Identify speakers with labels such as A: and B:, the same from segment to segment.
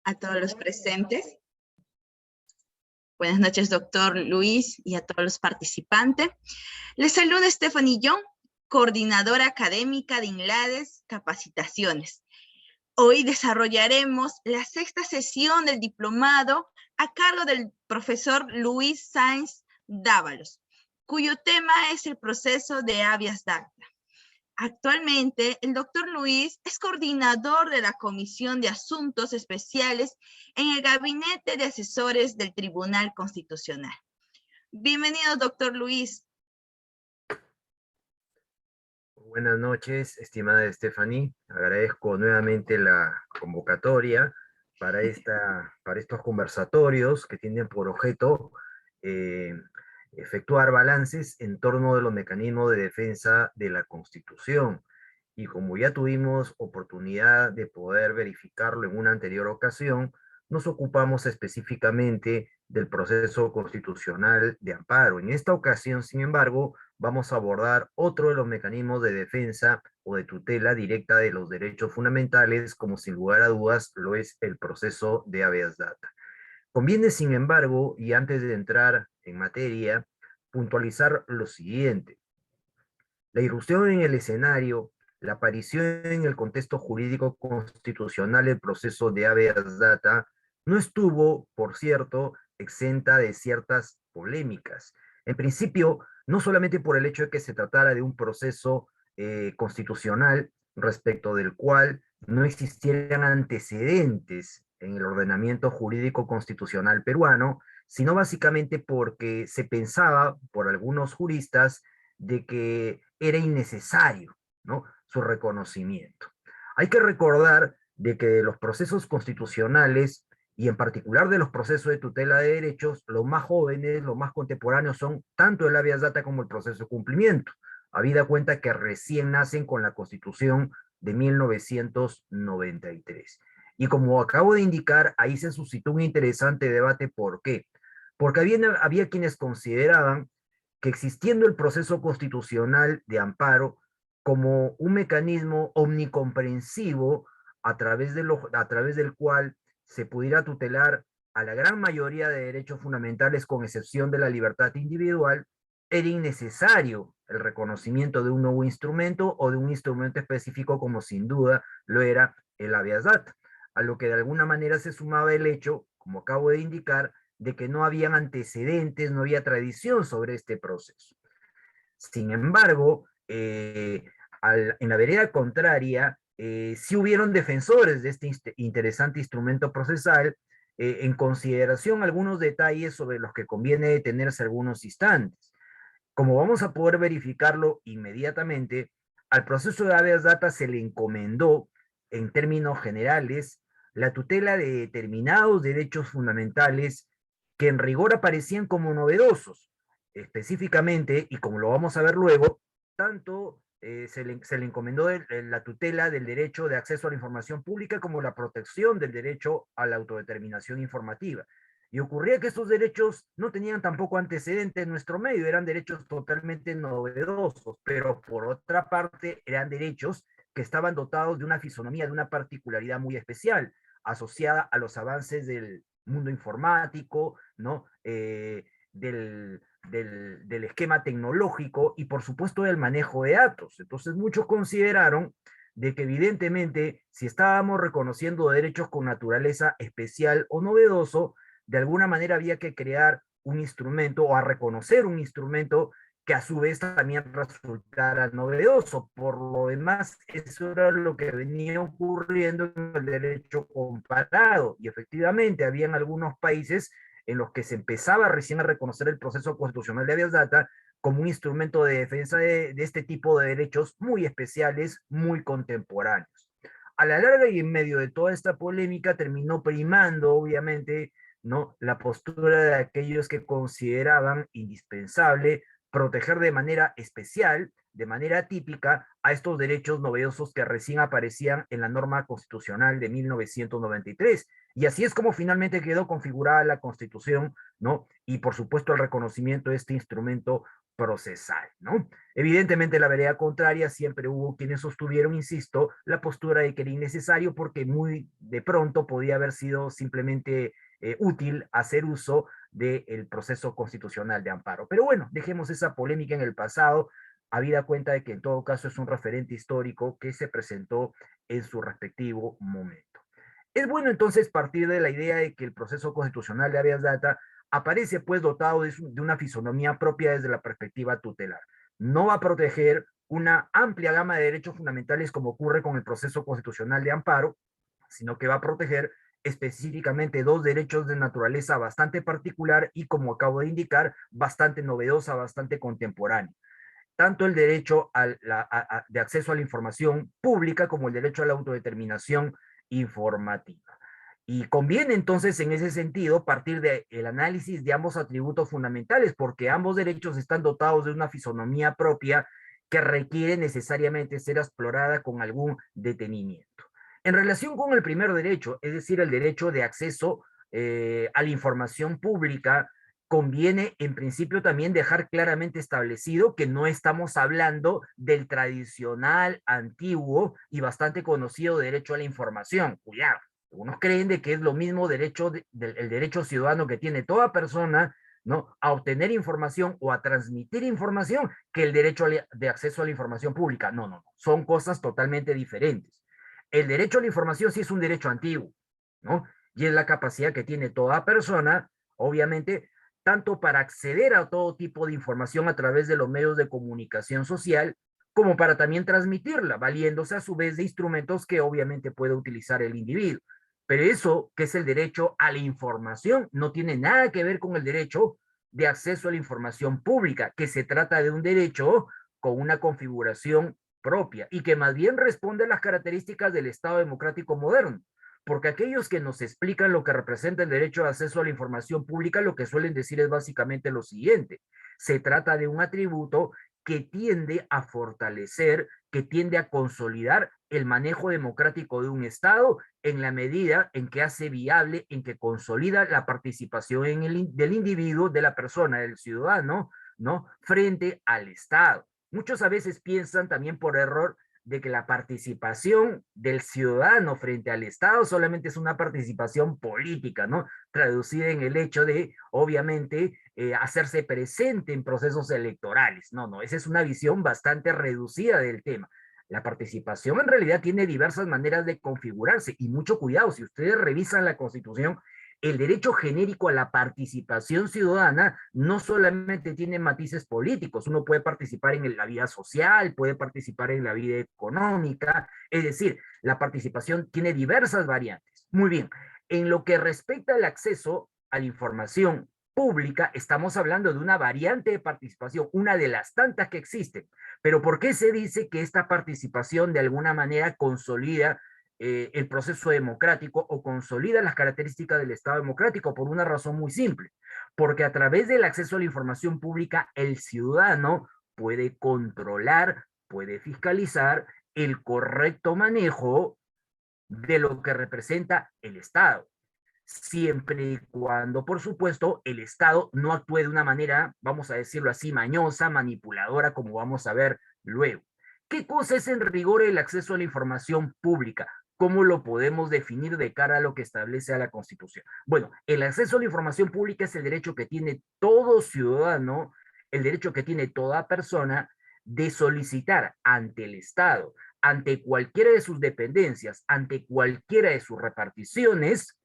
A: a todos los presentes. Buenas noches, doctor Luis, y a todos los participantes. Les saluda Stephanie Young, coordinadora académica de INLADES Capacitaciones. Hoy desarrollaremos la sexta sesión del diplomado a cargo del profesor Luis Sáenz Dávalos, cuyo tema es el proceso de habeas data. Actualmente, el doctor Luis es coordinador de la Comisión de Asuntos Especiales en el Gabinete de Asesores del Tribunal Constitucional. Bienvenido, doctor Luis.
B: Buenas noches, estimada Stephanie. Agradezco nuevamente la convocatoria para estos conversatorios que tienen por objeto efectuar balances en torno de los mecanismos de defensa de la Constitución. Y como ya tuvimos oportunidad de poder verificarlo en una anterior ocasión, nos ocupamos específicamente del proceso constitucional de amparo. En esta ocasión, sin embargo, vamos a abordar otro de los mecanismos de defensa o de tutela directa de los derechos fundamentales, como sin lugar a dudas lo es el proceso de habeas data. Conviene, sin embargo, y antes de entrar en materia, puntualizar lo siguiente. La irrupción en el escenario, la aparición en el contexto jurídico constitucional del proceso de habeas data no estuvo, por cierto, exenta de ciertas polémicas. En principio, no solamente por el hecho de que se tratara de un proceso constitucional respecto del cual no existieran antecedentes en el ordenamiento jurídico constitucional peruano, sino básicamente porque se pensaba por algunos juristas de que era innecesario, ¿no?, su reconocimiento. Hay que recordar de que los procesos constitucionales, y en particular de los procesos de tutela de derechos, los más jóvenes, los más contemporáneos son tanto el habeas data como el proceso de cumplimiento, habida cuenta que recién nacen con la Constitución de 1993. Y como acabo de indicar, ahí se suscitó un interesante debate. ¿Por qué? Porque había quienes consideraban que existiendo el proceso constitucional de amparo como un mecanismo omnicomprensivo a través del cual se pudiera tutelar a la gran mayoría de derechos fundamentales con excepción de la libertad individual, era innecesario el reconocimiento de un nuevo instrumento o de un instrumento específico como sin duda lo era el habeas data, a lo que de alguna manera se sumaba el hecho, como acabo de indicar, de que no habían antecedentes, no había tradición sobre este proceso. Sin embargo, en la vereda contraria, sí hubieron defensores de este interesante instrumento procesal, en consideración algunos detalles sobre los que conviene detenerse algunos instantes. Como vamos a poder verificarlo inmediatamente, al proceso de habeas data se le encomendó, en términos generales, la tutela de determinados derechos fundamentales que en rigor aparecían como novedosos. Específicamente, y como lo vamos a ver luego, tanto se le encomendó la tutela del derecho de acceso a la información pública como la protección del derecho a la autodeterminación informativa. Y ocurría que estos derechos no tenían tampoco antecedentes en nuestro medio, eran derechos totalmente novedosos, pero por otra parte eran derechos que estaban dotados de una fisonomía, de una particularidad muy especial, asociada a los avances del mundo informático, ¿no? Del esquema tecnológico y por supuesto del manejo de datos. Entonces muchos consideraron de que evidentemente si estábamos reconociendo derechos con naturaleza especial o novedoso, de alguna manera había que crear un instrumento o a reconocer un instrumento que a su vez también resultara novedoso. Por lo demás, eso era lo que venía ocurriendo en el derecho comparado. Y efectivamente, habían algunos países en los que se empezaba recién a reconocer el proceso constitucional de habeas data como un instrumento de defensa de este tipo de derechos muy especiales, muy contemporáneos. A la larga y en medio de toda esta polémica terminó primando, obviamente, ¿no?, la postura de aquellos que consideraban indispensable proteger de manera especial, de manera típica, a estos derechos novedosos que recién aparecían en la norma constitucional de 1993. Y así es como finalmente quedó configurada la Constitución, ¿no? Y por supuesto el reconocimiento de este instrumento procesal, ¿no? Evidentemente, la vereda contraria siempre hubo quienes sostuvieron, insisto, la postura de que era innecesario porque muy de pronto podía haber sido simplemente útil hacer uso del proceso constitucional de amparo. Pero bueno, dejemos esa polémica en el pasado, habida cuenta de que en todo caso es un referente histórico que se presentó en su respectivo momento. Es bueno entonces partir de la idea de que el proceso constitucional de habeas data aparece pues dotado de una fisonomía propia desde la perspectiva tutelar. No va a proteger una amplia gama de derechos fundamentales como ocurre con el proceso constitucional de amparo, sino que va a proteger específicamente dos derechos de naturaleza bastante particular y, como acabo de indicar, bastante novedosa, bastante contemporánea. Tanto el derecho de acceso a la información pública como el derecho a la autodeterminación informativa. Y conviene entonces en ese sentido partir del análisis de ambos atributos fundamentales, porque ambos derechos están dotados de una fisonomía propia que requiere necesariamente ser explorada con algún detenimiento. En relación con el primer derecho, es decir, el derecho de acceso a la información pública, conviene en principio también dejar claramente establecido que no estamos hablando del tradicional, antiguo y bastante conocido derecho a la información. Cuidado, algunos creen de que es lo mismo el derecho ciudadano que tiene toda persona, ¿no?, a obtener información o a transmitir información que el derecho de acceso a la información pública. No, no, no, son cosas totalmente diferentes. El derecho a la información sí es un derecho antiguo, ¿no? Y es la capacidad que tiene toda persona, obviamente, tanto para acceder a todo tipo de información a través de los medios de comunicación social, como para también transmitirla, valiéndose a su vez de instrumentos que obviamente puede utilizar el individuo. Pero eso, que es el derecho a la información, no tiene nada que ver con el derecho de acceso a la información pública, que se trata de un derecho con una configuración propia y que más bien responde a las características del Estado democrático moderno. Porque aquellos que nos explican lo que representa el derecho de acceso a la información pública, lo que suelen decir es básicamente lo siguiente: se trata de un atributo que tiende a fortalecer, que tiende a consolidar el manejo democrático de un Estado en la medida en que hace viable, en que consolida la participación del individuo, de la persona, del ciudadano, ¿no?, frente al Estado. Muchos a veces piensan también por error de que la participación del ciudadano frente al Estado solamente es una participación política, ¿no?, traducida en el hecho de, obviamente, hacerse presente en procesos electorales. No, no, esa es una visión bastante reducida del tema. La participación en realidad tiene diversas maneras de configurarse y mucho cuidado, si ustedes revisan la Constitución, el derecho genérico a la participación ciudadana no solamente tiene matices políticos, uno puede participar en la vida social, puede participar en la vida económica, es decir, la participación tiene diversas variantes. Muy bien, en lo que respecta al acceso a la información pública, estamos hablando de una variante de participación, una de las tantas que existen. Pero ¿por qué se dice que esta participación de alguna manera consolida el proceso democrático o consolida las características del Estado democrático? Por una razón muy simple, porque a través del acceso a la información pública, el ciudadano puede controlar, puede fiscalizar el correcto manejo de lo que representa el Estado, siempre y cuando, por supuesto, el Estado no actúe de una manera, vamos a decirlo así, mañosa, manipuladora, como vamos a ver luego. ¿Qué cosa es en rigor el acceso a la información pública? ¿Cómo lo podemos definir de cara a lo que establece a la Constitución? Bueno, el acceso a la información pública es el derecho que tiene todo ciudadano, el derecho que tiene toda persona de solicitar ante el Estado, ante cualquiera de sus dependencias, ante cualquiera de sus reparticiones,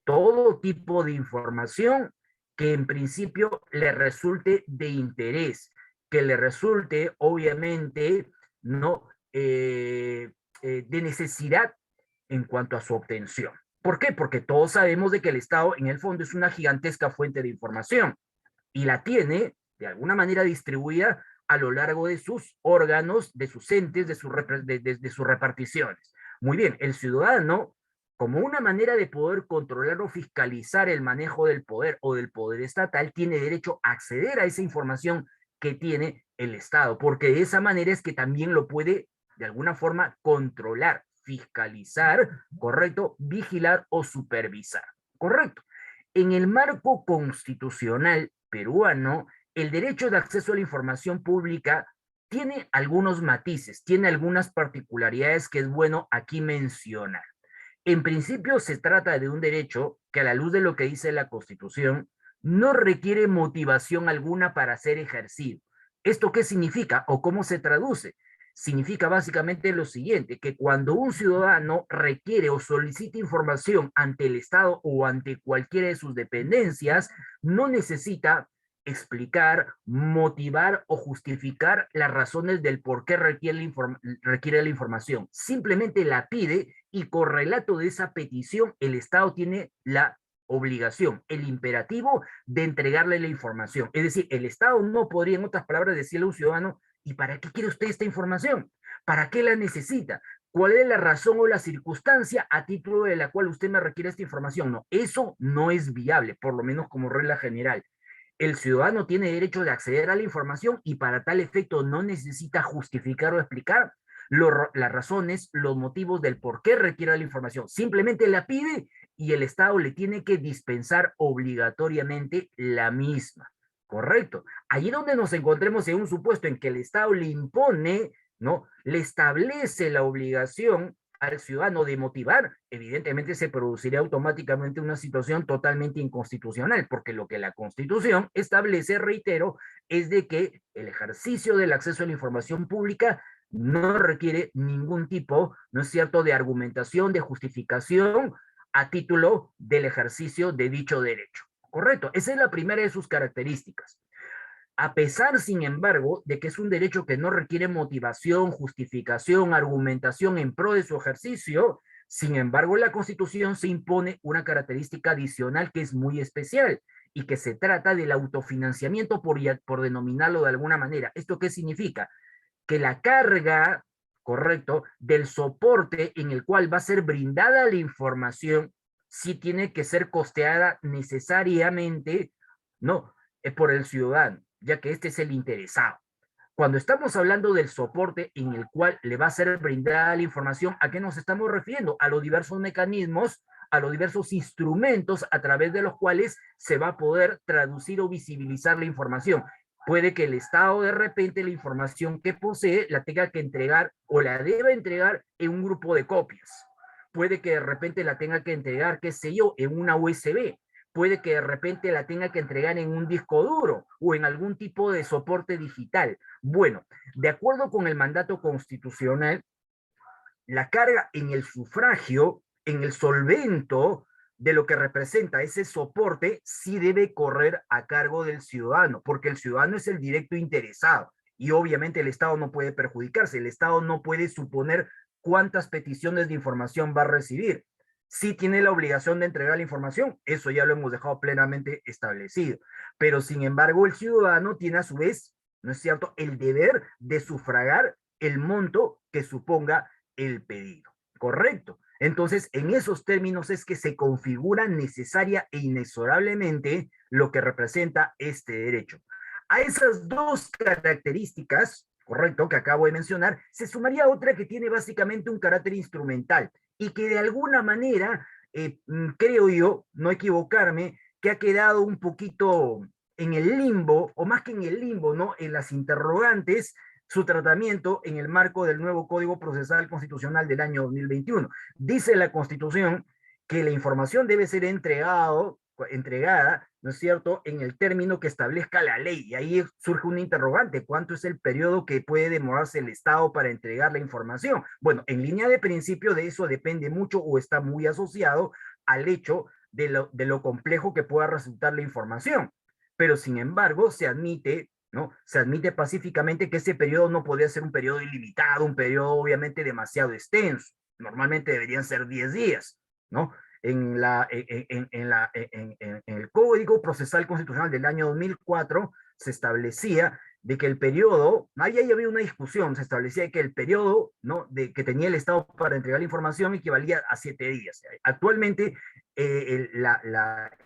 B: todo tipo de información que en principio le resulte de interés, que le resulte obviamente no de necesidad en cuanto a su obtención. ¿Por qué? Porque todos sabemos de que el Estado en el fondo es una gigantesca fuente de información y la tiene de alguna manera distribuida a lo largo de sus órganos, de sus entes, de sus reparticiones. Muy bien, el ciudadano, como una manera de poder controlar o fiscalizar el manejo del poder o del poder estatal, tiene derecho a acceder a esa información que tiene el Estado, porque de esa manera es que también lo puede de alguna forma controlar, fiscalizar, ¿correcto?, vigilar o supervisar, ¿correcto? En el marco constitucional peruano, el derecho de acceso a la información pública tiene algunos matices, tiene algunas particularidades que es bueno aquí mencionar. En principio se trata de un derecho que a la luz de lo que dice la Constitución no requiere motivación alguna para ser ejercido. ¿Esto qué significa o cómo se traduce? Significa básicamente lo siguiente, que cuando un ciudadano requiere o solicita información ante el Estado o ante cualquiera de sus dependencias, no necesita explicar, motivar o justificar las razones del por qué requiere la información. Simplemente la pide y correlato de esa petición, el Estado tiene la obligación, el imperativo de entregarle la información. Es decir, el Estado no podría, en otras palabras, decirle a un ciudadano, ¿y para qué quiere usted esta información? ¿Para qué la necesita? ¿Cuál es la razón o la circunstancia a título de la cual usted me requiere esta información? No, eso no es viable, por lo menos como regla general. El ciudadano tiene derecho de acceder a la información y para tal efecto no necesita justificar o explicar las razones, los motivos del por qué requiere la información. Simplemente la pide y el Estado le tiene que dispensar obligatoriamente la misma. Correcto. Allí donde nos encontremos en un supuesto en que el Estado le impone, ¿no? Le establece la obligación al ciudadano de motivar, evidentemente se produciría automáticamente una situación totalmente inconstitucional, porque lo que la Constitución establece, reitero, es de que el ejercicio del acceso a la información pública no requiere ningún tipo, ¿no es cierto?, de argumentación, de justificación a título del ejercicio de dicho derecho. Correcto, esa es la primera de sus características. A pesar, sin embargo, de que es un derecho que no requiere motivación, justificación, argumentación en pro de su ejercicio, sin embargo, la Constitución se impone una característica adicional que es muy especial y que se trata del autofinanciamiento por denominarlo de alguna manera. ¿Esto qué significa? Que la carga, correcto, del soporte en el cual va a ser brindada la información, sí tiene que ser costeada necesariamente, no, por el ciudadano, ya que este es el interesado. Cuando estamos hablando del soporte en el cual le va a ser brindada la información, ¿a qué nos estamos refiriendo? A los diversos mecanismos, a los diversos instrumentos a través de los cuales se va a poder traducir o visibilizar la información. Puede que el Estado de repente la información que posee la tenga que entregar o la deba entregar en un grupo de copias. Puede que de repente la tenga que entregar, qué sé yo, en una USB. Puede que de repente la tenga que entregar en un disco duro o en algún tipo de soporte digital. Bueno, de acuerdo con el mandato constitucional, la carga en el sufragio, en el solvento de lo que representa ese soporte, sí debe correr a cargo del ciudadano, porque el ciudadano es el directo interesado y obviamente el Estado no puede perjudicarse, el Estado no puede suponer cuántas peticiones de información va a recibir. Sí tiene la obligación de entregar la información, eso ya lo hemos dejado plenamente establecido, pero sin embargo el ciudadano tiene a su vez, ¿no es cierto?, el deber de sufragar el monto que suponga el pedido. Correcto. Entonces, en esos términos es que se configura necesaria e inexorablemente lo que representa este derecho. A esas dos características, correcto, que acabo de mencionar, se sumaría otra que tiene básicamente un carácter instrumental y que de alguna manera, creo yo, no equivocarme, que ha quedado un poquito en el limbo, o más que en el limbo, ¿no? En las interrogantes, su tratamiento en el marco del nuevo Código Procesal Constitucional del año 2021. Dice la Constitución que la información debe ser entregada, ¿no es cierto?, en el término que establezca la ley. Y ahí surge un interrogante, ¿cuánto es el periodo que puede demorarse el Estado para entregar la información? Bueno, en línea de principio de eso depende mucho o está muy asociado al hecho de lo complejo que pueda resultar la información. Pero sin embargo, se admite, ¿no? Se admite pacíficamente que ese periodo no podría ser un periodo ilimitado, un periodo obviamente demasiado extenso. Normalmente deberían ser 10 días, ¿no? En el Código Procesal Constitucional del año 2004 se establecía de que el periodo, ahí había una discusión, se establecía que el periodo, ¿no?, que tenía el Estado para entregar la información equivalía a 7 días. Actualmente, la, la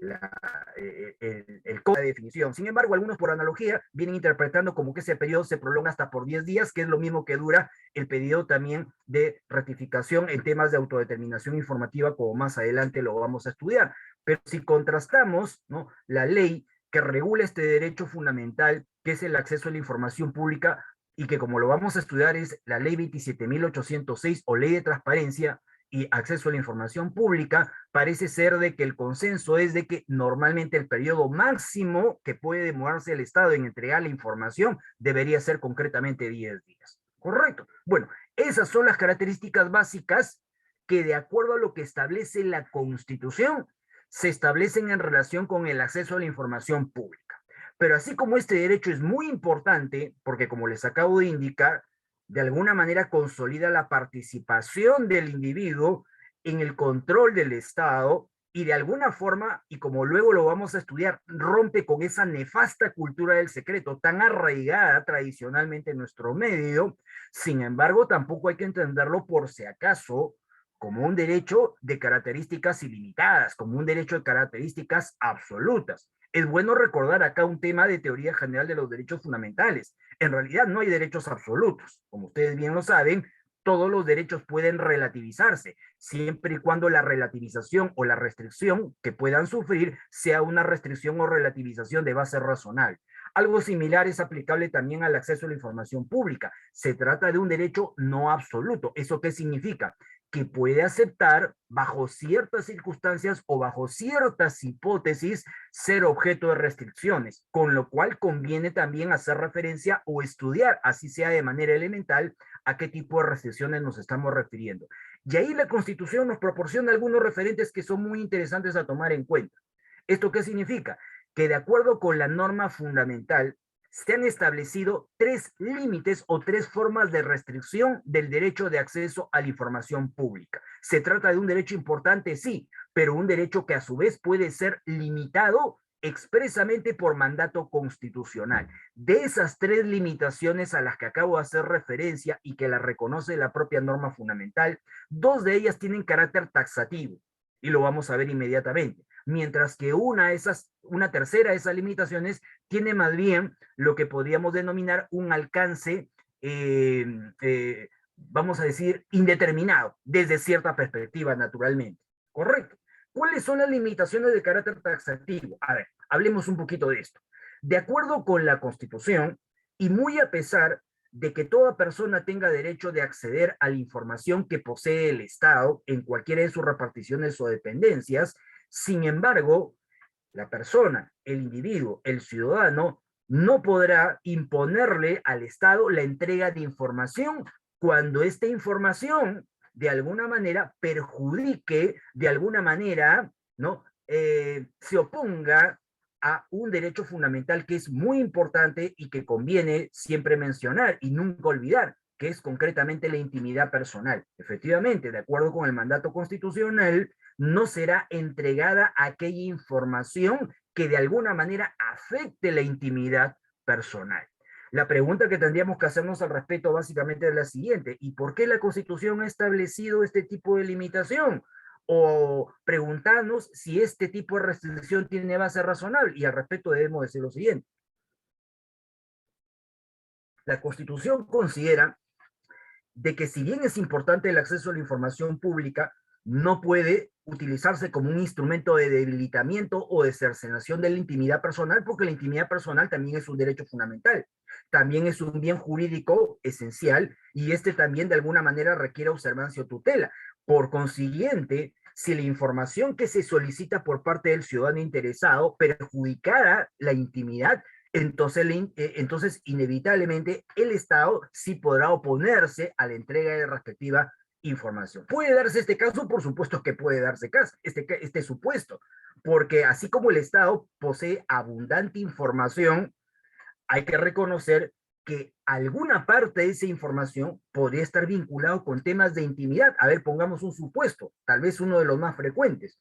B: el código de definición. Sin embargo, algunos por analogía vienen interpretando como que ese periodo se prolonga hasta por 10 días, que es lo mismo que dura el periodo también de ratificación en temas de autodeterminación informativa, como más adelante lo vamos a estudiar. Pero si contrastamos, ¿no?, la ley que regula este derecho fundamental, que es el acceso a la información pública, y que como lo vamos a estudiar es la ley 27.806 o ley de transparencia y acceso a la información pública, parece ser de que el consenso es de que normalmente el periodo máximo que puede demorarse el Estado en entregar la información debería ser concretamente 10 días. ¿Correcto? Bueno, esas son las características básicas que, de acuerdo a lo que establece la Constitución, se establecen en relación con el acceso a la información pública. Pero así como este derecho es muy importante, porque como les acabo de indicar, de alguna manera consolida la participación del individuo en el control del Estado y de alguna forma, y como luego lo vamos a estudiar, rompe con esa nefasta cultura del secreto tan arraigada tradicionalmente en nuestro medio. Sin embargo, tampoco hay que entenderlo por si acaso como un derecho de características ilimitadas, como un derecho de características absolutas. Es bueno recordar acá un tema de teoría general de los derechos fundamentales. En realidad no hay derechos absolutos. Como ustedes bien lo saben, todos los derechos pueden relativizarse, siempre y cuando la relativización o la restricción que puedan sufrir sea una restricción o relativización de base razonable. Algo similar es aplicable también al acceso a la información pública. Se trata de un derecho no absoluto. ¿Eso qué significa? Que puede aceptar bajo ciertas circunstancias o bajo ciertas hipótesis ser objeto de restricciones, con lo cual conviene también hacer referencia o estudiar, así sea de manera elemental, a qué tipo de restricciones nos estamos refiriendo. Y ahí la Constitución nos proporciona algunos referentes que son muy interesantes a tomar en cuenta. ¿Esto qué significa? Que de acuerdo con la norma fundamental, se han establecido 3 límites o 3 formas de restricción del derecho de acceso a la información pública. Se trata de un derecho importante, sí, pero un derecho que a su vez puede ser limitado expresamente por mandato constitucional. De esas 3 limitaciones a las que acabo de hacer referencia y que las reconoce la propia norma fundamental, 2 de ellas tienen carácter taxativo, y lo vamos a ver inmediatamente, mientras que una tercera de esas limitaciones tiene más bien lo que podríamos denominar un alcance, vamos a decir, indeterminado, desde cierta perspectiva, naturalmente. ¿Correcto? ¿Cuáles son las limitaciones de carácter taxativo? A ver, hablemos un poquito de esto. De acuerdo con la Constitución, y muy a pesar de que toda persona tenga derecho de acceder a la información que posee el Estado en cualquiera de sus reparticiones o dependencias, sin embargo, la persona, el individuo, el ciudadano, no podrá imponerle al Estado la entrega de información cuando esta información de alguna manera perjudique, de alguna manera, ¿no? Se oponga a un derecho fundamental que es muy importante y que conviene siempre mencionar y nunca olvidar, que es concretamente la intimidad personal. Efectivamente, de acuerdo con el mandato constitucional, no será entregada aquella información que de alguna manera afecte la intimidad personal. La pregunta que tendríamos que hacernos al respecto básicamente es la siguiente: ¿y por qué la Constitución ha establecido este tipo de limitación? O preguntarnos si este tipo de restricción tiene base razonable, y al respecto debemos decir lo siguiente. La Constitución considera de que si bien es importante el acceso a la información pública, no puede utilizarse como un instrumento de debilitamiento o de cercenación de la intimidad personal, porque la intimidad personal también es un derecho fundamental, también es un bien jurídico esencial, y este también de alguna manera requiere observancia o tutela. Por consiguiente, si la información que se solicita por parte del ciudadano interesado perjudicara la intimidad, entonces inevitablemente el Estado sí podrá oponerse a la entrega de la respectiva información. ¿Puede darse este caso? Por supuesto que puede darse caso, este supuesto, porque así como el Estado posee abundante información, hay que reconocer que alguna parte de esa información podría estar vinculado con temas de intimidad. A ver, pongamos un supuesto, tal vez uno de los más frecuentes.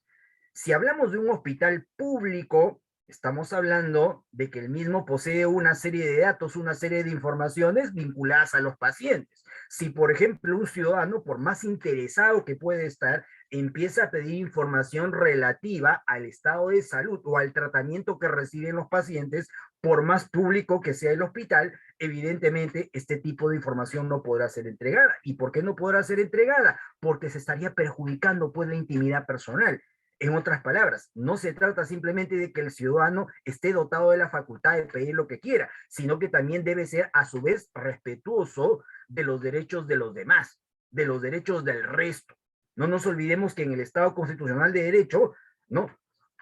B: Si hablamos de un hospital público, Estamos hablando de que el mismo posee una serie de datos, una serie de informaciones vinculadas a los pacientes. Si, por ejemplo, un ciudadano, por más interesado que puede estar, empieza a pedir información relativa al estado de salud o al tratamiento que reciben los pacientes, por más público que sea el hospital, evidentemente este tipo de información no podrá ser entregada. ¿Y por qué no podrá ser entregada? Porque se estaría perjudicando pues la intimidad personal. En otras palabras, no se trata simplemente de que el ciudadano esté dotado de la facultad de pedir lo que quiera, sino que también debe ser a su vez respetuoso de los derechos de los demás, de los derechos del resto. No nos olvidemos que en el Estado constitucional de derecho, ¿no?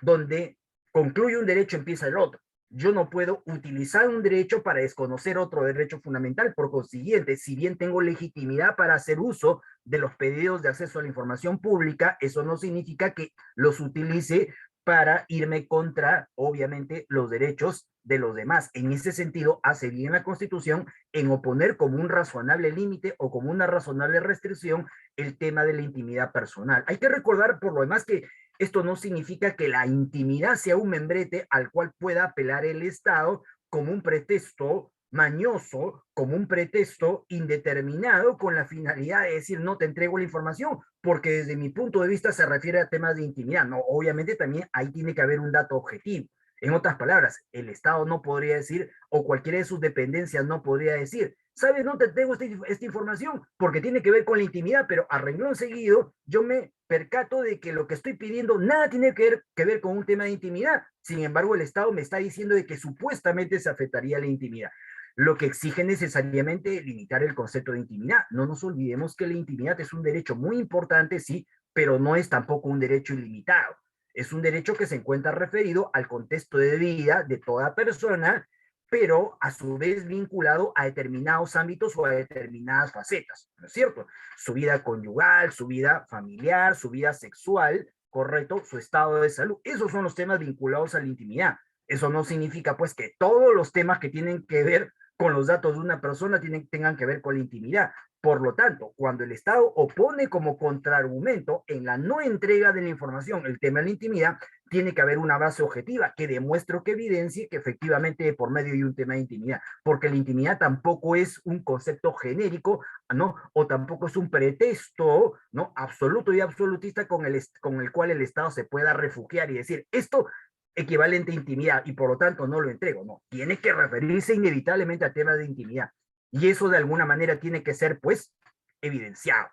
B: Donde concluye un derecho, empieza el otro. Yo no puedo utilizar un derecho para desconocer otro derecho fundamental. Por consiguiente, si bien tengo legitimidad para hacer uso de los pedidos de acceso a la información pública, eso no significa que los utilice para irme contra, obviamente, los derechos de los demás. En ese sentido, hace bien la Constitución en oponer como un razonable límite o como una razonable restricción el tema de la intimidad personal. Hay que recordar, por lo demás, que esto no significa que la intimidad sea un membrete al cual pueda apelar el Estado como un pretexto mañoso, como un pretexto indeterminado con la finalidad de decir no te entrego la información, porque desde mi punto de vista se refiere a temas de intimidad. No, obviamente también ahí tiene que haber un dato objetivo. En otras palabras, el Estado no podría decir, o cualquiera de sus dependencias no podría decir, ¿sabes? No te tengo esta información porque tiene que ver con la intimidad, pero a renglón seguido yo me percato de que lo que estoy pidiendo nada tiene que ver con un tema de intimidad. Sin embargo, el Estado me está diciendo de que supuestamente se afectaría la intimidad, lo que exige necesariamente limitar el concepto de intimidad. No nos olvidemos que la intimidad es un derecho muy importante, sí, pero no es tampoco un derecho ilimitado. Es un derecho que se encuentra referido al contexto de vida de toda persona, pero a su vez vinculado a determinados ámbitos o a determinadas facetas, ¿no es cierto? Su vida conyugal, su vida familiar, su vida sexual, correcto, su estado de salud. Esos son los temas vinculados a la intimidad. Eso no significa pues que todos los temas que tienen que ver con los datos de una persona tengan que ver con la intimidad. Por lo tanto, cuando el Estado opone como contraargumento en la no entrega de la información el tema de la intimidad, tiene que haber una base objetiva que demuestre o que evidencie que efectivamente por medio de un tema de intimidad, porque la intimidad tampoco es un concepto genérico, ¿no? O tampoco es un pretexto, ¿no? Absoluto y absolutista con el cual el Estado se pueda refugiar y decir, esto equivalente a intimidad y por lo tanto no lo entrego. No, tiene que referirse inevitablemente a temas de intimidad. Y eso de alguna manera tiene que ser, pues, evidenciado,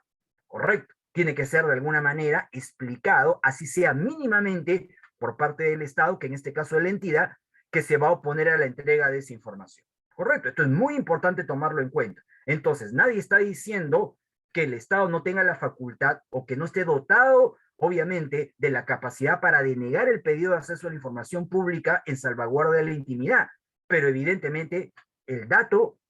B: ¿correcto? Tiene que ser de alguna manera explicado, así sea mínimamente por parte del Estado, que en este caso es la entidad, que se va a oponer a la entrega de esa información. ¿Correcto? Esto es muy importante tomarlo en cuenta. Entonces, nadie está diciendo que el Estado no tenga la facultad o que no esté dotado, obviamente, de la capacidad para denegar el pedido de acceso a la información pública en salvaguarda de la intimidad. Pero evidentemente, el dato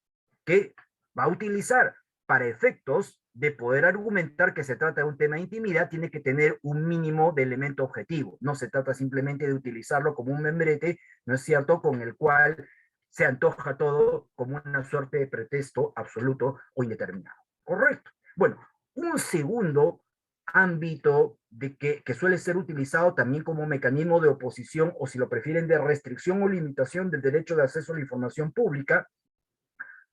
B: que va a utilizar para efectos de poder argumentar que se trata de un tema de intimidad, tiene que tener un mínimo de elemento objetivo. No se trata simplemente de utilizarlo como un membrete, ¿no es cierto?, con el cual se antoja todo como una suerte de pretexto absoluto o indeterminado. Correcto. Bueno, un segundo ámbito que suele ser utilizado también como mecanismo de oposición o, si lo prefieren, de restricción o limitación del derecho de acceso a la información pública,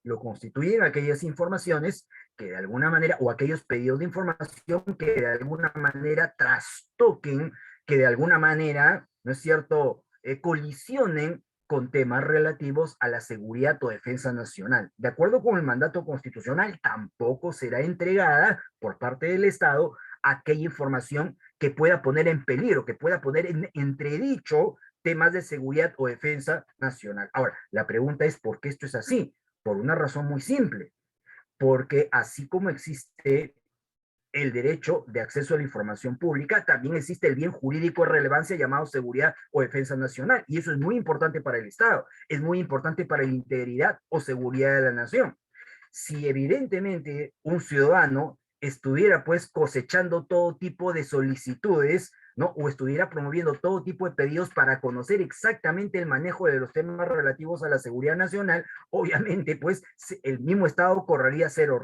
B: lo constituyen aquellas informaciones que de alguna manera, o aquellos pedidos de información que de alguna manera trastoquen, que de alguna manera, ¿no es cierto?, colisionen con temas relativos a la seguridad o defensa nacional. De acuerdo con el mandato constitucional, tampoco será entregada por parte del Estado aquella información que pueda poner en peligro, que pueda poner en entredicho temas de seguridad o defensa nacional. Ahora, la pregunta es, ¿por qué esto es así? Por una razón muy simple, porque así como existe el derecho de acceso a la información pública, también existe el bien jurídico de relevancia llamado seguridad o defensa nacional, y eso es muy importante para el Estado, es muy importante para la integridad o seguridad de la nación. Si evidentemente un ciudadano estuviera pues cosechando todo tipo de solicitudes, ¿no? O estuviera promoviendo todo tipo de pedidos para conocer exactamente el manejo de los temas relativos a la seguridad nacional, obviamente pues el mismo Estado correría serios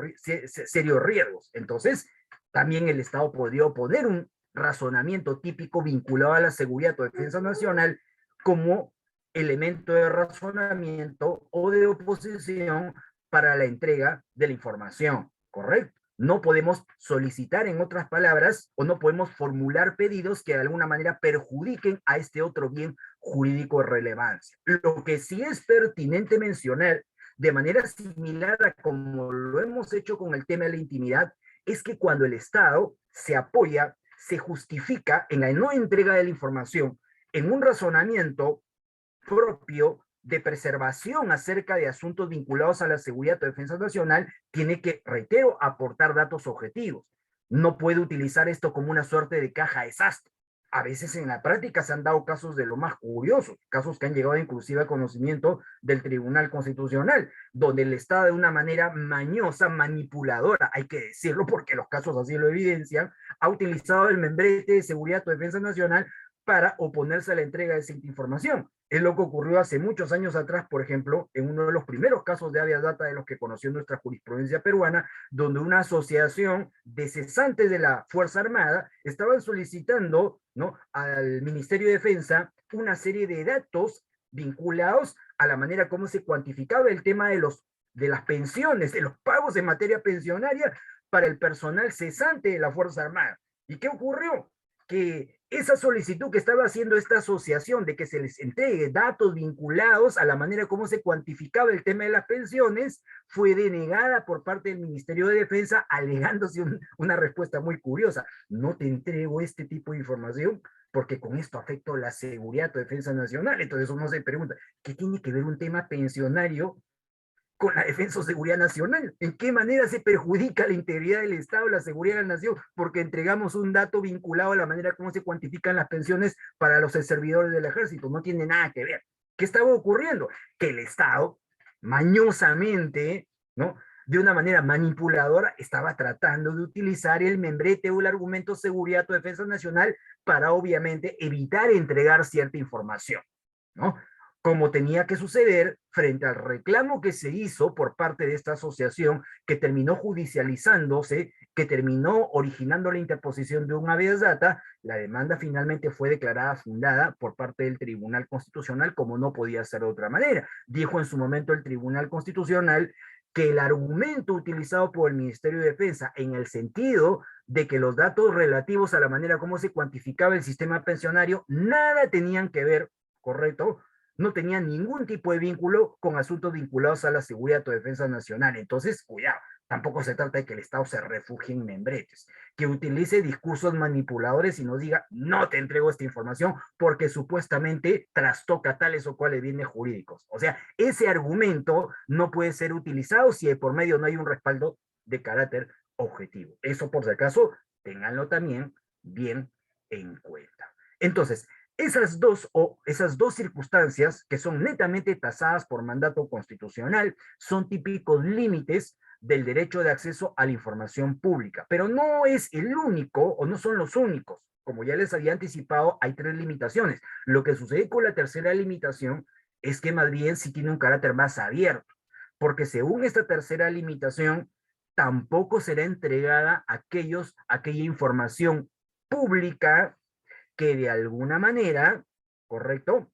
B: riesgos. Entonces, también el Estado podría oponer un razonamiento típico vinculado a la seguridad o defensa nacional como elemento de razonamiento o de oposición para la entrega de la información, ¿correcto? No podemos solicitar, en otras palabras, o no podemos formular pedidos que de alguna manera perjudiquen a este otro bien jurídico de relevancia. Lo que sí es pertinente mencionar, de manera similar a como lo hemos hecho con el tema de la intimidad, es que cuando el Estado se apoya, se justifica en la no entrega de la información, en un razonamiento propio de preservación acerca de asuntos vinculados a la seguridad o defensa nacional, tiene que, reitero, aportar datos objetivos. No puede utilizar esto como una suerte de caja de sastre. A veces en la práctica se han dado casos de lo más curiosos, casos que han llegado inclusive a conocimiento del Tribunal Constitucional, donde el Estado de una manera mañosa, manipuladora, hay que decirlo porque los casos así lo evidencian, ha utilizado el membrete de seguridad o defensa nacional para oponerse a la entrega de esa información. Es lo que ocurrió hace muchos años atrás, por ejemplo, en uno de los primeros casos de habeas data de los que conoció nuestra jurisprudencia peruana, donde una asociación de cesantes de la Fuerza Armada estaban solicitando, ¿no?, al Ministerio de Defensa una serie de datos vinculados a la manera como se cuantificaba el tema de las pensiones, de los pagos en materia pensionaria para el personal cesante de la Fuerza Armada. ¿Y qué ocurrió? Que esa solicitud que estaba haciendo esta asociación de que se les entregue datos vinculados a la manera como se cuantificaba el tema de las pensiones fue denegada por parte del Ministerio de Defensa, alegándose una respuesta muy curiosa: no te entrego este tipo de información porque con esto afecto la seguridad o defensa nacional. Entonces uno se pregunta, ¿qué tiene que ver un tema pensionario con la defensa o seguridad nacional? ¿En qué manera se perjudica la integridad del Estado, la seguridad de la nación, porque entregamos un dato vinculado a la manera como se cuantifican las pensiones para los servidores del ejército? No tiene nada que ver. ¿Qué estaba ocurriendo? Que el Estado, mañosamente, ¿no?, de una manera manipuladora, estaba tratando de utilizar el membrete o el argumento seguridad o defensa nacional para, obviamente, evitar entregar cierta información, ¿no?, como tenía que suceder frente al reclamo que se hizo por parte de esta asociación, que terminó judicializándose, que terminó originando la interposición de un habeas data. La demanda finalmente fue declarada fundada por parte del Tribunal Constitucional, como no podía ser de otra manera. Dijo en su momento el Tribunal Constitucional que el argumento utilizado por el Ministerio de Defensa en el sentido de que los datos relativos a la manera como se cuantificaba el sistema pensionario nada tenían que ver, ¿correcto?, no tenía ningún tipo de vínculo con asuntos vinculados a la seguridad o defensa nacional. Entonces, cuidado, tampoco se trata de que el Estado se refugie en membretes, que utilice discursos manipuladores y nos diga, no te entrego esta información porque supuestamente trastoca tales o cuales bienes jurídicos. O sea, ese argumento no puede ser utilizado si de por medio no hay un respaldo de carácter objetivo. Eso, por si acaso, ténganlo también bien en cuenta. Entonces, esas dos circunstancias, que son netamente tasadas por mandato constitucional, son típicos límites del derecho de acceso a la información pública. Pero no es el único, o no son los únicos. Como ya les había anticipado, hay 3 limitaciones. Lo que sucede con la tercera limitación es que más bien sí tiene un carácter más abierto, porque según esta tercera limitación, tampoco será entregada a aquella información pública que de alguna manera, ¿correcto?,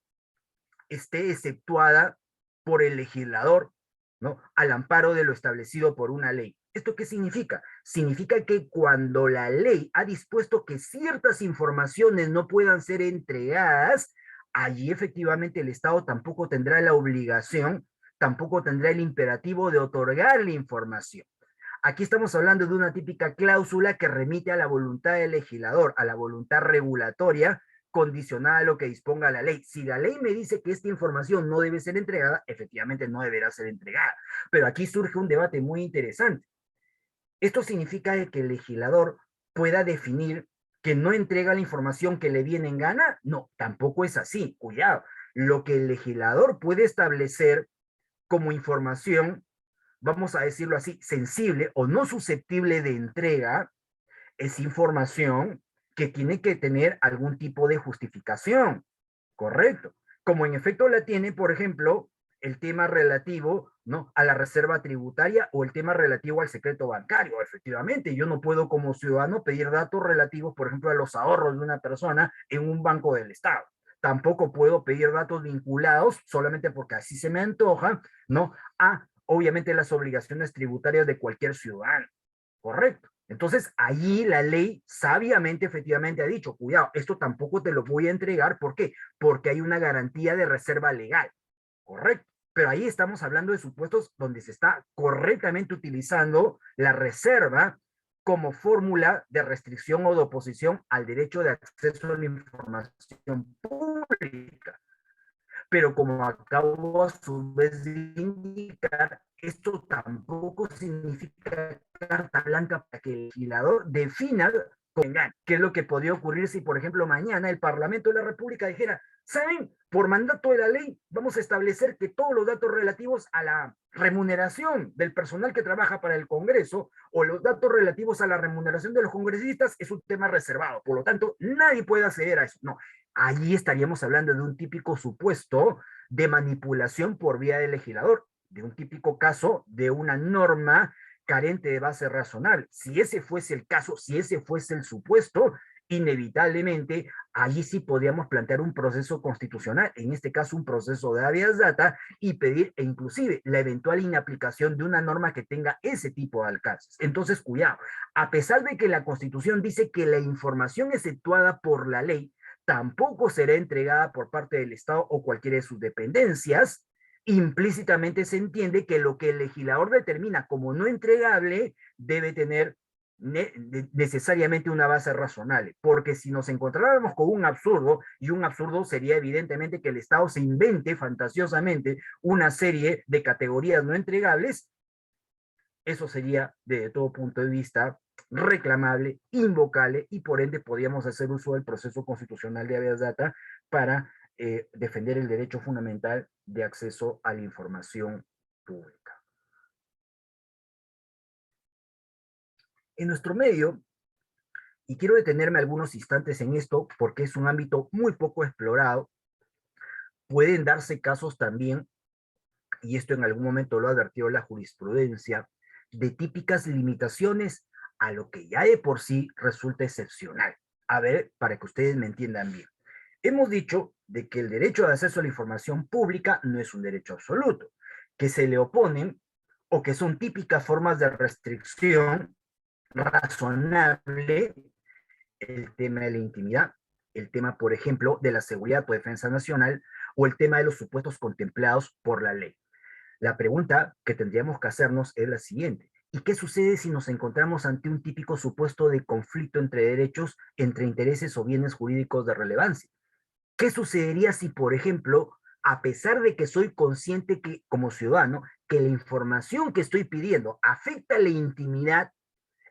B: esté exceptuada por el legislador, ¿no?, al amparo de lo establecido por una ley. ¿Esto qué significa? Significa que cuando la ley ha dispuesto que ciertas informaciones no puedan ser entregadas, allí efectivamente el Estado tampoco tendrá la obligación, tampoco tendrá el imperativo de otorgar la información. Aquí estamos hablando de una típica cláusula que remite a la voluntad del legislador, a la voluntad regulatoria condicionada a lo que disponga la ley. Si la ley me dice que esta información no debe ser entregada, efectivamente no deberá ser entregada. Pero aquí surge un debate muy interesante. ¿Esto significa que el legislador pueda definir que no entrega la información que le viene en gana? No, tampoco es así. Cuidado. Lo que el legislador puede establecer como información, vamos a decirlo así, sensible o no susceptible de entrega, es información que tiene que tener algún tipo de justificación, ¿correcto? Como en efecto la tiene, por ejemplo, el tema relativo, ¿no?, a la reserva tributaria o el tema relativo al secreto bancario. Efectivamente, yo no puedo como ciudadano pedir datos relativos, por ejemplo, a los ahorros de una persona en un banco del Estado. tampoco puedo pedir datos vinculados solamente porque así se me antoja, ¿no? A, obviamente, las obligaciones tributarias de cualquier ciudadano, ¿correcto? Entonces, allí la ley sabiamente, efectivamente, ha dicho, cuidado, esto tampoco te lo voy a entregar, ¿por qué? Porque hay una garantía de reserva legal, ¿correcto? Pero ahí estamos hablando de supuestos donde se está correctamente utilizando la reserva como fórmula de restricción o de oposición al derecho de acceso a la información pública. Pero como acabo a su vez de indicar, esto tampoco significa carta blanca para que el legislador defina qué es lo que podría ocurrir si, por ejemplo, mañana el Parlamento de la República dijera, ¿saben? Por mandato de la ley, vamos a establecer que todos los datos relativos a la remuneración del personal que trabaja para el Congreso o los datos relativos a la remuneración de los congresistas es un tema reservado. Por lo tanto, nadie puede acceder a eso. No, allí estaríamos hablando de un típico supuesto de manipulación por vía del legislador, de un típico caso de una norma carente de base razonable. Si ese fuese el caso, si ese fuese el supuesto, inevitablemente allí sí podríamos plantear un proceso constitucional, en este caso un proceso de habeas data, y pedir e inclusive la eventual inaplicación de una norma que tenga ese tipo de alcances. Entonces, cuidado, a pesar de que la Constitución dice que la información exceptuada por la ley tampoco será entregada por parte del Estado o cualquiera de sus dependencias, implícitamente se entiende que lo que el legislador determina como no entregable debe tener necesariamente una base razonable, porque si nos encontráramos con un absurdo, y un absurdo sería evidentemente que el Estado se invente fantasiosamente una serie de categorías no entregables, eso sería desde todo punto de vista reclamable, invocable, y por ende podríamos hacer uso del proceso constitucional de habeas data para defender el derecho fundamental de acceso a la información pública. En nuestro medio, y quiero detenerme algunos instantes en esto porque es un ámbito muy poco explorado, pueden darse casos también, y esto en algún momento lo ha advertido la jurisprudencia, de típicas limitaciones a lo que ya de por sí resulta excepcional. A ver, para que ustedes me entiendan bien. Hemos dicho de que el derecho de acceso a la información pública no es un derecho absoluto, que se le oponen o que son típicas formas de restricción razonable el tema de la intimidad, el tema, por ejemplo, de la seguridad o defensa nacional, o el tema de los supuestos contemplados por la ley. La pregunta que tendríamos que hacernos es la siguiente: ¿y qué sucede si nos encontramos ante un típico supuesto de conflicto entre derechos, entre intereses o bienes jurídicos de relevancia? ¿Qué sucedería si, por ejemplo, a pesar de que soy consciente que, como ciudadano, que la información que estoy pidiendo afecta la intimidad,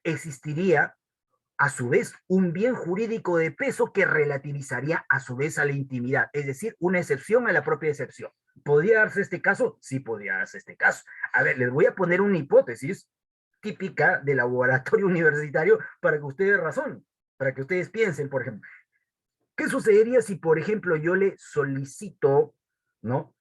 B: existiría a su vez un bien jurídico de peso que relativizaría a su vez a la intimidad, es decir, una excepción a la propia excepción? ¿Podría darse este caso? Sí, podría darse este caso. A ver, les voy a poner una hipótesis típica del laboratorio universitario para que ustedes razonen, para que ustedes piensen, por ejemplo. ¿Qué sucedería si, por ejemplo, yo le solicito, ¿no?,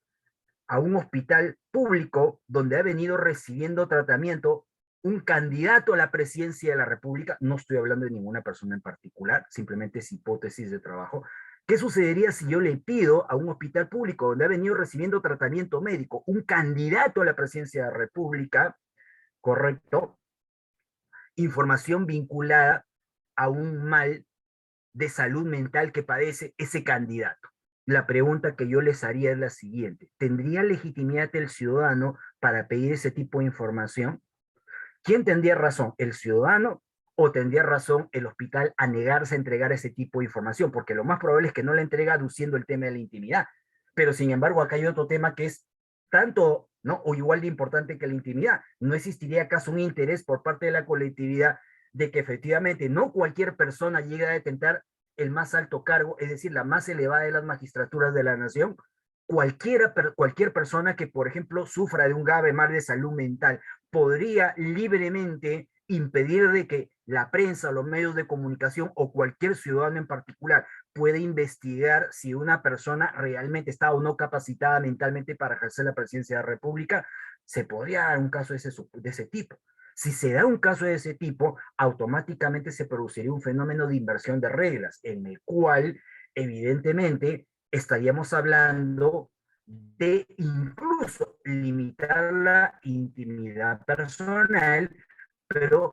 B: a un hospital público donde ha venido recibiendo tratamiento un candidato a la presidencia de la República? No estoy hablando de ninguna persona en particular, simplemente es hipótesis de trabajo. ¿Qué sucedería si yo le pido a un hospital público donde ha venido recibiendo tratamiento médico un candidato a la presidencia de la República, correcto, información vinculada a un mal de salud mental que padece ese candidato? La pregunta que yo les haría es la siguiente: ¿tendría legitimidad el ciudadano para pedir ese tipo de información? ¿Quién tendría razón, el ciudadano o tendría razón el hospital a negarse a entregar ese tipo de información? Porque lo más probable es que no la entregue aduciendo el tema de la intimidad. Pero sin embargo, acá hay otro tema que es tanto, ¿no?, o igual de importante que la intimidad. ¿No existiría acaso un interés por parte de la colectividad de que efectivamente no cualquier persona llegue a detentar el más alto cargo, es decir, la más elevada de las magistraturas de la nación? Cualquier persona que, por ejemplo, sufra de un grave mal de salud mental podría libremente impedir de que la prensa, los medios de comunicación o cualquier ciudadano en particular pueda investigar si una persona realmente está o no capacitada mentalmente para ejercer la presidencia de la República. Se podría dar un caso de ese tipo. Si se da un caso de ese tipo, automáticamente se produciría un fenómeno de inversión de reglas, en el cual, evidentemente, estaríamos hablando de incluso limitar la intimidad personal, pero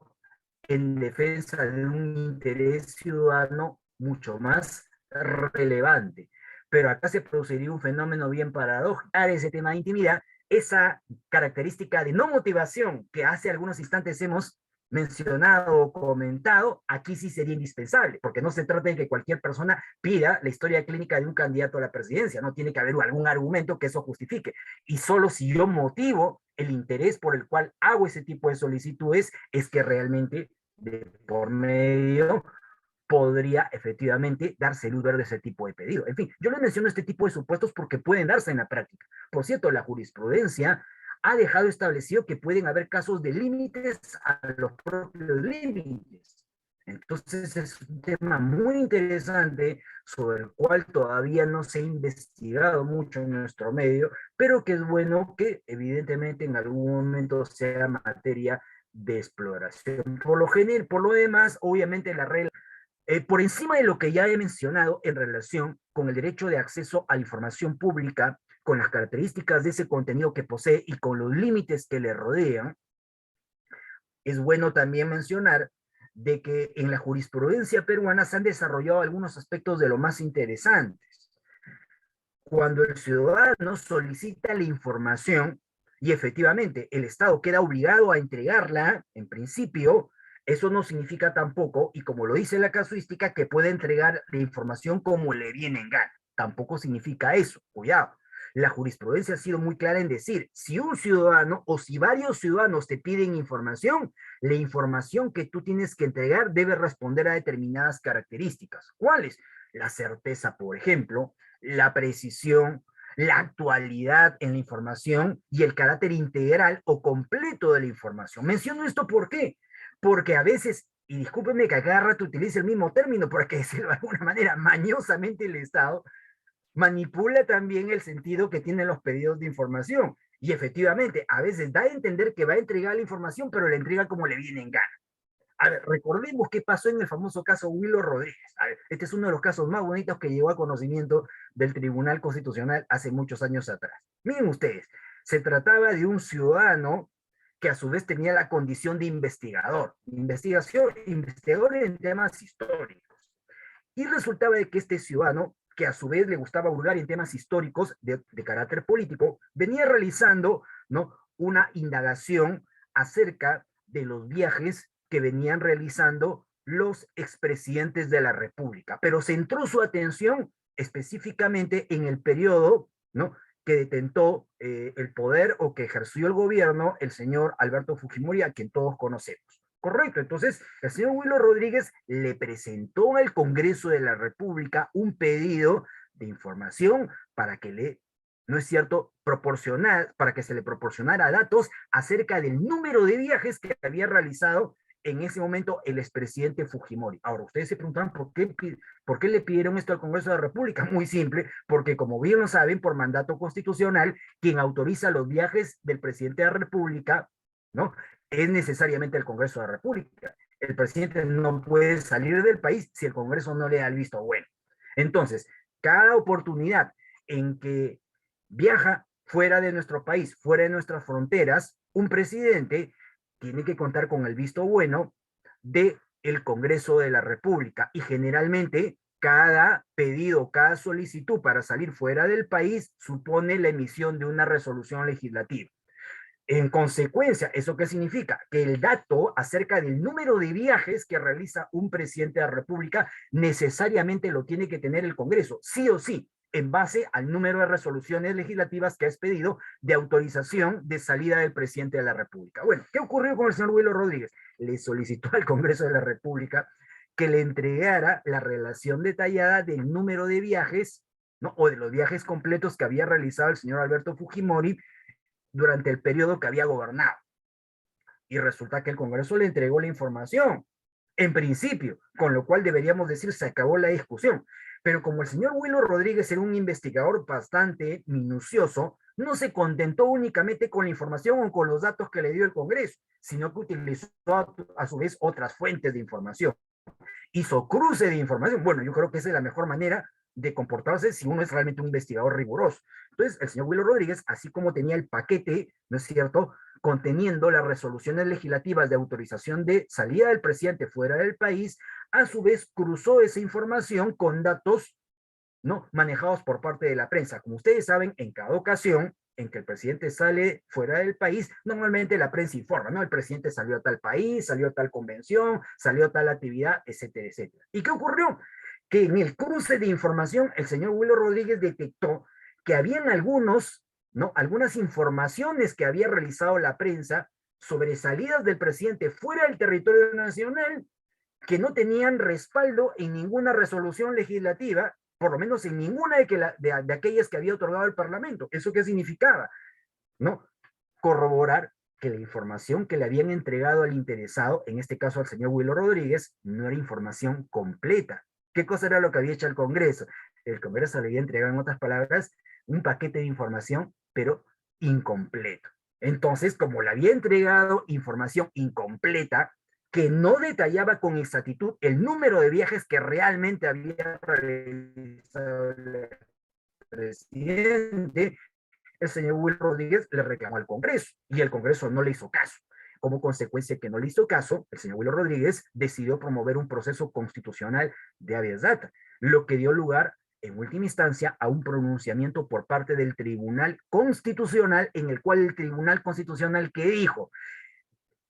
B: en defensa de un interés ciudadano mucho más relevante. Pero acá se produciría un fenómeno bien paradójico, ese tema de intimidad, esa característica de no motivación que hace algunos instantes hemos mencionado o comentado, aquí sí sería indispensable, porque no se trata de que cualquier persona pida la historia clínica de un candidato a la presidencia, no tiene que haber algún argumento que eso justifique. Y solo si yo motivo el interés por el cual hago ese tipo de solicitudes, es que realmente de por medio podría efectivamente darse luz verde a ese tipo de pedido. En fin, yo les menciono este tipo de supuestos porque pueden darse en la práctica. Por cierto, la jurisprudencia ha dejado establecido que pueden haber casos de límites a los propios límites. Entonces es un tema muy interesante sobre el cual todavía no se ha investigado mucho en nuestro medio, pero que es bueno que evidentemente en algún momento sea materia de exploración. Por lo demás, obviamente la regla por encima de lo que ya he mencionado en relación con el derecho de acceso a la información pública, con las características de ese contenido que posee y con los límites que le rodean, es bueno también mencionar de que en la jurisprudencia peruana se han desarrollado algunos aspectos de lo más interesantes. Cuando el ciudadano solicita la información y efectivamente el Estado queda obligado a entregarla, en principio, eso no significa tampoco, y como lo dice la casuística, que puede entregar la información como le viene en gana. Tampoco significa eso. Cuidado. La jurisprudencia ha sido muy clara en decir, si un ciudadano o si varios ciudadanos te piden información, la información que tú tienes que entregar debe responder a determinadas características. ¿Cuáles? La certeza, por ejemplo, la precisión, la actualidad en la información y el carácter integral o completo de la información. Menciono esto ¿por qué? Porque a veces, y discúlpenme que a cada rato utilice el mismo término, porque decirlo de alguna manera, mañosamente el Estado manipula también el sentido que tienen los pedidos de información. Y efectivamente, a veces da a entender que va a entregar la información, pero la entrega como le viene en gana. A ver, recordemos qué pasó en el famoso caso Willo Rodríguez. A ver, este es uno de los casos más bonitos que llegó a conocimiento del Tribunal Constitucional hace muchos años atrás. Miren ustedes, se trataba de un ciudadano que a su vez tenía la condición de investigador en temas históricos. Y resultaba de que este ciudadano, que a su vez le gustaba hurgar en temas históricos de carácter político, venía realizando, ¿no?, una indagación acerca de los viajes que venían realizando los expresidentes de la República, pero centró su atención específicamente en el periodo, ¿no?, que detentó el poder o que ejerció el gobierno el señor Alberto Fujimori, a quien todos conocemos. Correcto, entonces el señor Willo Rodríguez le presentó al Congreso de la República un pedido de información para que no es cierto, para que se le proporcionara datos acerca del número de viajes que había realizado en ese momento el expresidente Fujimori. Ahora, ustedes se preguntarán por qué le pidieron esto al Congreso de la República. Muy simple, porque como bien lo saben, por mandato constitucional, quien autoriza los viajes del presidente de la República, ¿no?, es necesariamente el Congreso de la República. El presidente no puede salir del país si el Congreso no le da el visto bueno. Entonces, cada oportunidad en que viaja fuera de nuestro país, fuera de nuestras fronteras, un presidente tiene que contar con el visto bueno del Congreso de la República, y generalmente cada pedido, cada solicitud para salir fuera del país supone la emisión de una resolución legislativa. En consecuencia, ¿eso qué significa? Que el dato acerca del número de viajes que realiza un presidente de la República necesariamente lo tiene que tener el Congreso, sí o sí, en base al número de resoluciones legislativas que ha expedido de autorización de salida del presidente de la República. Bueno, ¿qué ocurrió con el señor Willo Rodríguez? Le solicitó al Congreso de la República que le entregara la relación detallada del número de viajes, ¿no?, o de los viajes completos que había realizado el señor Alberto Fujimori durante el periodo que había gobernado. Y resulta que el Congreso le entregó la información, en principio, con lo cual deberíamos decir se acabó la discusión. Pero como el señor Willo Rodríguez era un investigador bastante minucioso, no se contentó únicamente con la información o con los datos que le dio el Congreso, sino que utilizó a su vez otras fuentes de información. Hizo cruce de información. Bueno, yo creo que esa es la mejor manera de comportarse si uno es realmente un investigador riguroso. Entonces, el señor Willow Rodríguez, así como tenía el paquete, ¿no es cierto?, conteniendo las resoluciones legislativas de autorización de salida del presidente fuera del país, a su vez cruzó esa información con datos, ¿no?, manejados por parte de la prensa. Como ustedes saben, en cada ocasión en que el presidente sale fuera del país, normalmente la prensa informa, ¿no? El presidente salió a tal país, salió a tal convención, salió a tal actividad, etcétera, etcétera. ¿Y qué ocurrió? Que en el cruce de información, el señor Willow Rodríguez detectó que habían algunos, ¿no?, algunas informaciones que había realizado la prensa sobre salidas del presidente fuera del territorio nacional que no tenían respaldo en ninguna resolución legislativa, por lo menos en ninguna de aquellas que había otorgado el Parlamento. ¿Eso qué significaba? ¿No? Corroborar que la información que le habían entregado al interesado, en este caso al señor Willow Rodríguez, no era información completa. ¿Qué cosa era lo que había hecho el Congreso? El Congreso le había entregado, en otras palabras, un paquete de información, pero incompleto. Entonces, como le había entregado información incompleta, que no detallaba con exactitud el número de viajes que realmente había realizado el presidente, el señor Will Rodríguez le reclamó al Congreso y el Congreso no le hizo caso. Como consecuencia que no le hizo caso, el señor Willow Rodríguez decidió promover un proceso constitucional de habeas data, lo que dio lugar en última instancia a un pronunciamiento por parte del Tribunal Constitucional, en el cual el Tribunal Constitucional que dijo: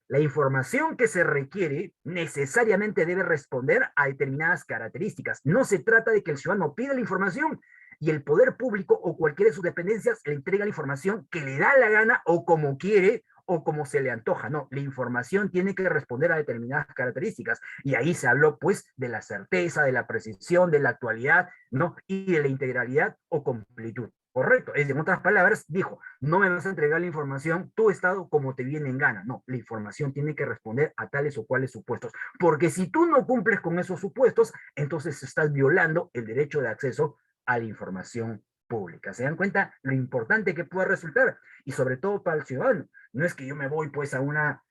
B: la información que se requiere necesariamente debe responder a determinadas características. No se trata de que el ciudadano pida la información y el poder público o cualquiera de sus dependencias le entrega la información que le da la gana o como quiere o como se le antoja. No, la información tiene que responder a determinadas características. Y ahí se habló, pues, de la certeza, de la precisión, de la actualidad, ¿no?, y de la integralidad o completud. Correcto. En otras palabras, dijo: no me vas a entregar la información, tu Estado, como te viene en gana. No, la información tiene que responder a tales o cuales supuestos. Porque si tú no cumples con esos supuestos, entonces estás violando el derecho de acceso a la información pública. ¿Se dan cuenta lo importante que puede resultar? Y sobre todo para el ciudadano. No es que yo me voy pues a una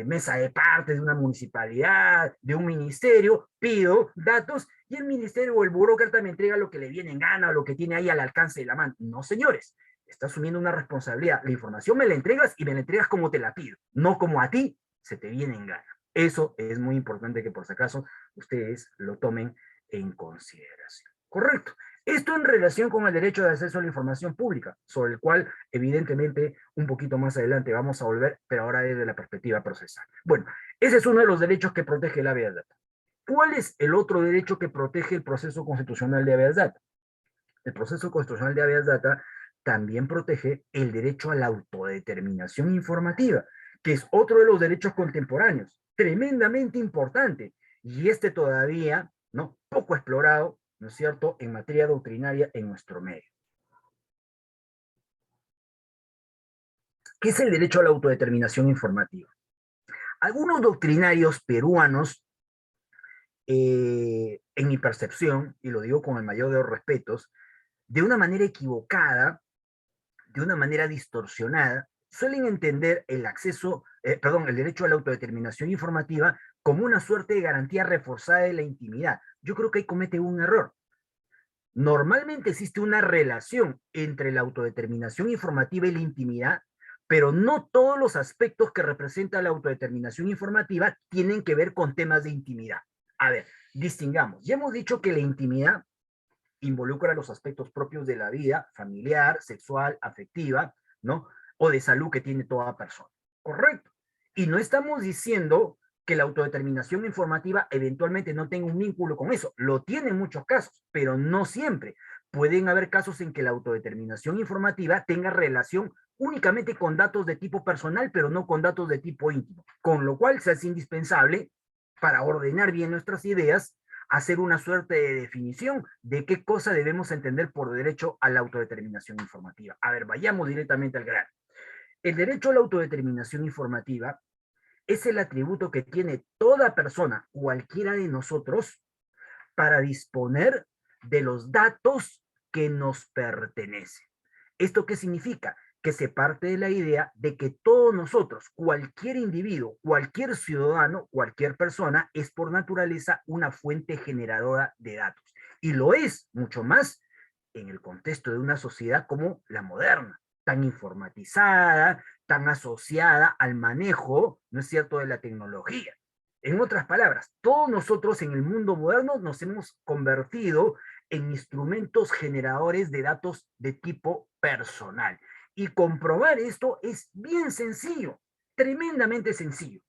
B: mesa de parte de una municipalidad, de un ministerio, pido datos y el ministerio o el burócrata me entrega lo que le viene en gana o lo que tiene ahí al alcance de la mano. No, señores, está asumiendo una responsabilidad. La información me la entregas y me la entregas como te la pido, no como a ti se te viene en gana. Eso es muy importante que por si acaso ustedes lo tomen en consideración. Correcto. Esto en relación con el derecho de acceso a la información pública, sobre el cual evidentemente un poquito más adelante vamos a volver, pero ahora desde la perspectiva procesal. Bueno, ese es uno de los derechos que protege el habeas data. ¿Cuál es el otro derecho que protege el proceso constitucional de habeas data? El proceso constitucional de habeas data también protege el derecho a la autodeterminación informativa, que es otro de los derechos contemporáneos, tremendamente importante, y este todavía, ¿no?, poco explorado, ¿no es cierto?, en materia doctrinaria en nuestro medio. ¿Qué es el derecho a la autodeterminación informativa? Algunos doctrinarios peruanos, en mi percepción, y lo digo con el mayor de los respetos, de una manera equivocada, de una manera distorsionada, suelen entender el el derecho a la autodeterminación informativa como una suerte de garantía reforzada de la intimidad. Yo creo que ahí comete un error. Normalmente existe una relación entre la autodeterminación informativa y la intimidad, pero no todos los aspectos que representa la autodeterminación informativa tienen que ver con temas de intimidad. A ver, distingamos. Ya hemos dicho que la intimidad involucra los aspectos propios de la vida familiar, sexual, afectiva, ¿no?, o de salud que tiene toda persona. Correcto. Y no estamos diciendo que la autodeterminación informativa eventualmente no tenga un vínculo con eso. Lo tiene en muchos casos, pero no siempre. Pueden haber casos en que la autodeterminación informativa tenga relación únicamente con datos de tipo personal, pero no con datos de tipo íntimo. Con lo cual se hace indispensable, para ordenar bien nuestras ideas, hacer una suerte de definición de qué cosa debemos entender por derecho a la autodeterminación informativa. A ver, vayamos directamente al grano. El derecho a la autodeterminación informativa es el atributo que tiene toda persona, cualquiera de nosotros, para disponer de los datos que nos pertenecen. ¿Esto qué significa? Que se parte de la idea de que todos nosotros, cualquier individuo, cualquier ciudadano, cualquier persona, es por naturaleza una fuente generadora de datos. Y lo es mucho más en el contexto de una sociedad como la moderna, tan informatizada, tan asociada al manejo, ¿no es cierto?, de la tecnología. En otras palabras, todos nosotros en el mundo moderno nos hemos convertido en instrumentos generadores de datos de tipo personal. Y comprobar esto es bien sencillo, tremendamente sencillo.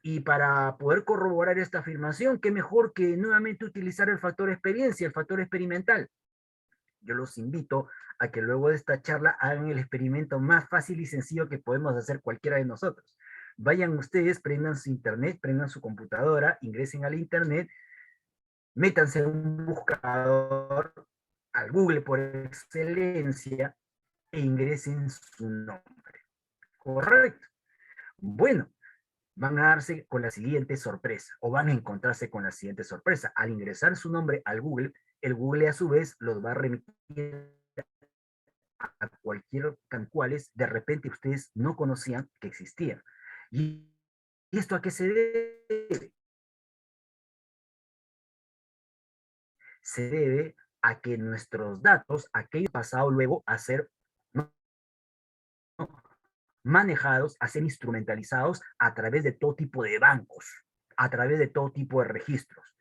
B: Y para poder corroborar esta afirmación, qué mejor que nuevamente utilizar el factor experiencia, el factor experimental. Yo los invito a que luego de esta charla hagan el experimento más fácil y sencillo que podemos hacer cualquiera de nosotros. Vayan ustedes, prendan su internet, prendan su computadora, ingresen al internet, métanse en un buscador, al Google por excelencia, e ingresen su nombre. Correcto. Bueno, van a darse con la siguiente sorpresa, o van a encontrarse con la siguiente sorpresa. Al ingresar su nombre al Google, el Google a su vez los va a remitir a cualquier cuales de repente ustedes no conocían que existían. ¿Y esto a qué se debe? Se debe a que nuestros datos, aquello pasado luego a ser, ¿no?, manejados, a ser instrumentalizados a través de todo tipo de bancos, a través de todo tipo de registros,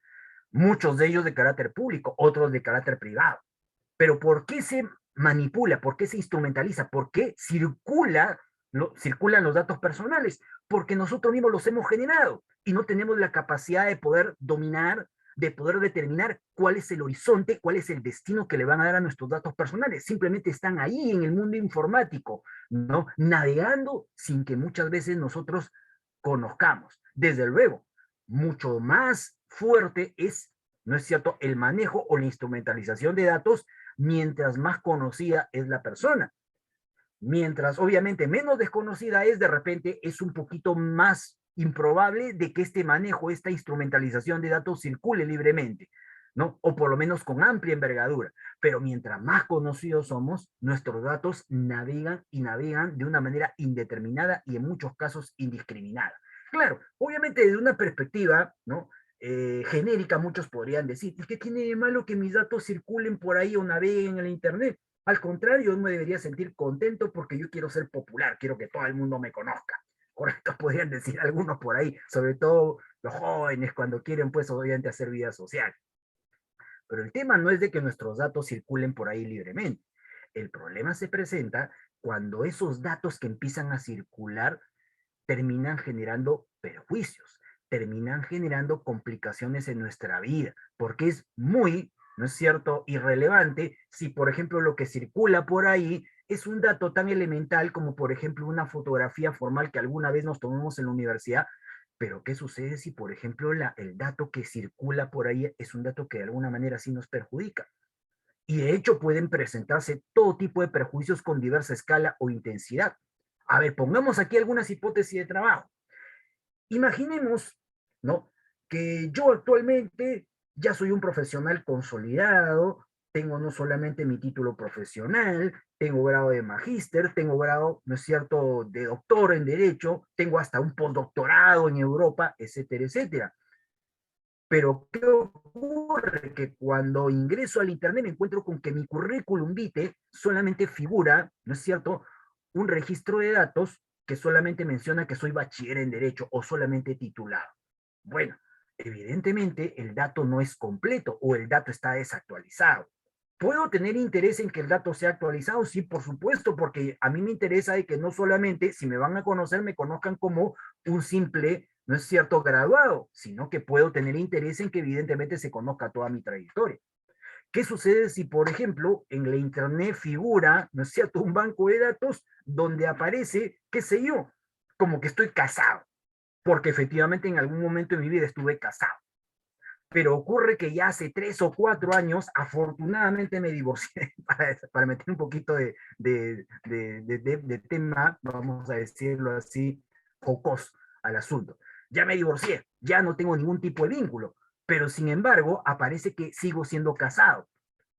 B: muchos de ellos de carácter público, otros de carácter privado. Pero ¿por qué se manipula? ¿Por qué se instrumentaliza? ¿Por qué circulan los datos personales? Porque nosotros mismos los hemos generado y no tenemos la capacidad de poder dominar, de poder determinar cuál es el horizonte, cuál es el destino que le van a dar a nuestros datos personales. Simplemente están ahí en el mundo informático, ¿no?, navegando sin que muchas veces nosotros conozcamos. Desde luego, mucho más fuerte es, ¿no es cierto?, el manejo o la instrumentalización de datos mientras más conocida es la persona. Mientras obviamente menos desconocida es, de repente es un poquito más improbable de que este manejo, esta instrumentalización de datos circule libremente, ¿no? O por lo menos con amplia envergadura. Pero mientras más conocidos somos, nuestros datos navegan y navegan de una manera indeterminada y en muchos casos indiscriminada. Claro, obviamente desde una perspectiva, ¿no?, genérica, muchos podrían decir, ¿qué tiene de malo que mis datos circulen por ahí o naveguen en el Internet? Al contrario, yo me debería sentir contento porque yo quiero ser popular, quiero que todo el mundo me conozca. Correcto, podrían decir algunos por ahí, sobre todo los jóvenes cuando quieren, pues obviamente hacer vida social. Pero el tema no es de que nuestros datos circulen por ahí libremente. El problema se presenta cuando esos datos que empiezan a circular terminan generando perjuicios, terminan generando complicaciones en nuestra vida, porque es muy, ¿no es cierto?, irrelevante si, por ejemplo, lo que circula por ahí es un dato tan elemental como, por ejemplo, una fotografía formal que alguna vez nos tomamos en la universidad, pero ¿qué sucede si, por ejemplo, el dato que circula por ahí es un dato que de alguna manera sí nos perjudica? Y de hecho pueden presentarse todo tipo de perjuicios con diversa escala o intensidad. A ver, pongamos aquí algunas hipótesis de trabajo. Imaginemos, ¿no?, que yo actualmente ya soy un profesional consolidado, tengo no solamente mi título profesional, tengo grado de magíster, tengo grado, ¿no es cierto?, de doctor en Derecho, tengo hasta un postdoctorado en Europa, etcétera, etcétera. Pero ¿qué ocurre? Que cuando ingreso al Internet me encuentro con que mi currículum vitae solamente figura, ¿no es cierto?, un registro de datos que solamente menciona que soy bachiller en Derecho o solamente titulado. Bueno, evidentemente el dato no es completo o el dato está desactualizado. ¿Puedo tener interés en que el dato sea actualizado? Sí, por supuesto, porque a mí me interesa de que no solamente, si me van a conocer, me conozcan como un simple, no es cierto, graduado, sino que puedo tener interés en que evidentemente se conozca toda mi trayectoria. ¿Qué sucede si, por ejemplo, en la Internet figura, no es cierto, un banco de datos donde aparece, qué sé yo, como que estoy casado? Porque efectivamente en algún momento de mi vida estuve casado. Pero ocurre que ya hace 3 o 4 años, afortunadamente me divorcié, para meter un poquito de tema, vamos a decirlo así, jocoso al asunto. Ya me divorcié, ya no tengo ningún tipo de vínculo, pero sin embargo aparece que sigo siendo casado,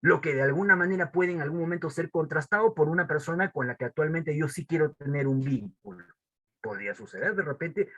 B: lo que de alguna manera puede en algún momento ser contrastado por una persona con la que actualmente yo sí quiero tener un vínculo. Podría suceder de repente.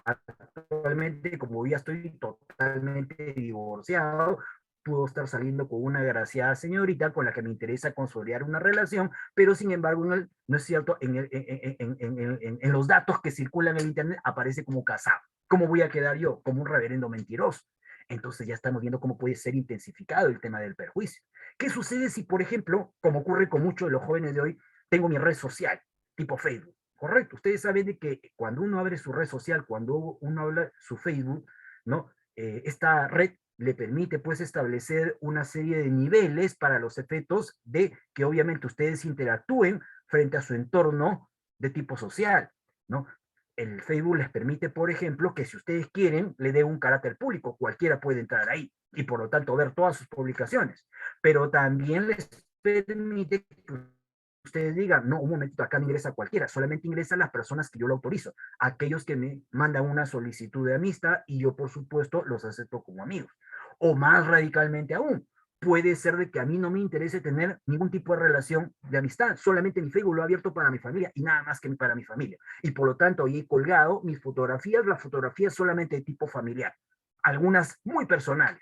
B: Actualmente, como ya estoy totalmente divorciado, puedo estar saliendo con una agraciada señorita con la que me interesa consolidar una relación, pero sin embargo, no es cierto, en los datos que circulan en Internet aparece como casado. ¿Cómo voy a quedar yo? Como un reverendo mentiroso. Entonces ya estamos viendo cómo puede ser intensificado el tema del perjuicio. ¿Qué sucede si, por ejemplo, como ocurre con muchos de los jóvenes de hoy, tengo mi red social, tipo Facebook? Correcto, ustedes saben de que cuando uno abre su red social, cuando uno habla su Facebook, ¿no? Esta red le permite pues establecer una serie de niveles para los efectos de que obviamente ustedes interactúen frente a su entorno de tipo social, ¿no? El Facebook les permite, por ejemplo, que si ustedes quieren, le dé un carácter público, cualquiera puede entrar ahí y por lo tanto ver todas sus publicaciones, pero también les permite que ustedes digan, no, un momentito, acá no ingresa cualquiera, solamente ingresan las personas que yo lo autorizo, aquellos que me mandan una solicitud de amistad y yo, por supuesto, los acepto como amigos. O más radicalmente aún, puede ser de que a mí no me interese tener ningún tipo de relación de amistad, solamente mi Facebook lo he abierto para mi familia y nada más que para mi familia. Y por lo tanto, ahí he colgado mis fotografías, las fotografías solamente de tipo familiar, algunas muy personales.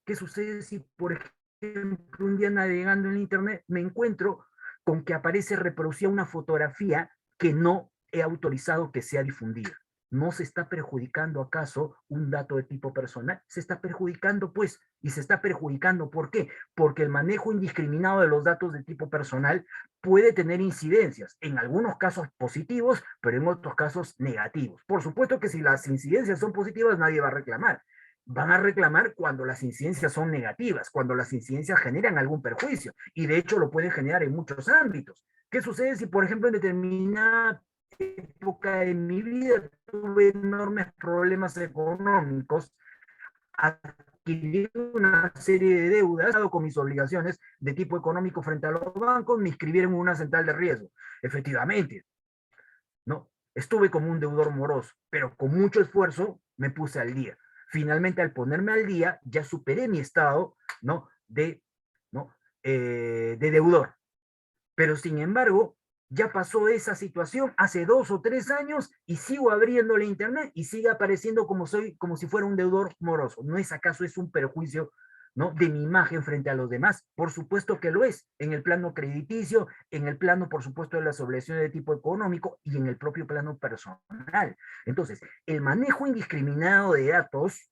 B: ¿Qué sucede si, por ejemplo, un día navegando en Internet me encuentro con que aparece reproducida una fotografía que no he autorizado que sea difundida? ¿No se está perjudicando acaso un dato de tipo personal? Se está perjudicando, pues, y se está perjudicando. ¿Por qué? Porque el manejo indiscriminado de los datos de tipo personal puede tener incidencias, en algunos casos positivos, pero en otros casos negativos. Por supuesto que si las incidencias son positivas, nadie va a reclamar. Van a reclamar cuando las incidencias son negativas, cuando las incidencias generan algún perjuicio, y de hecho lo pueden generar en muchos ámbitos. ¿Qué sucede si, por ejemplo, en determinada época de mi vida tuve enormes problemas económicos, adquirí una serie de deudas con mis obligaciones de tipo económico frente a los bancos, me inscribieron en una central de riesgo? Efectivamente, ¿no? Estuve como un deudor moroso, pero con mucho esfuerzo me puse al día. Finalmente, al ponerme al día, ya superé mi estado, ¿no? ¿no? De deudor. Pero sin embargo, ya pasó esa situación hace 2 o 3 años y sigo abriendo la internet y sigue apareciendo como si fuera un deudor moroso. ¿No es acaso es un perjuicio, ¿no?, de mi imagen frente a los demás? Por supuesto que lo es, en el plano crediticio, en el plano, por supuesto, de las obligaciones de tipo económico y en el propio plano personal. Entonces, el manejo indiscriminado de datos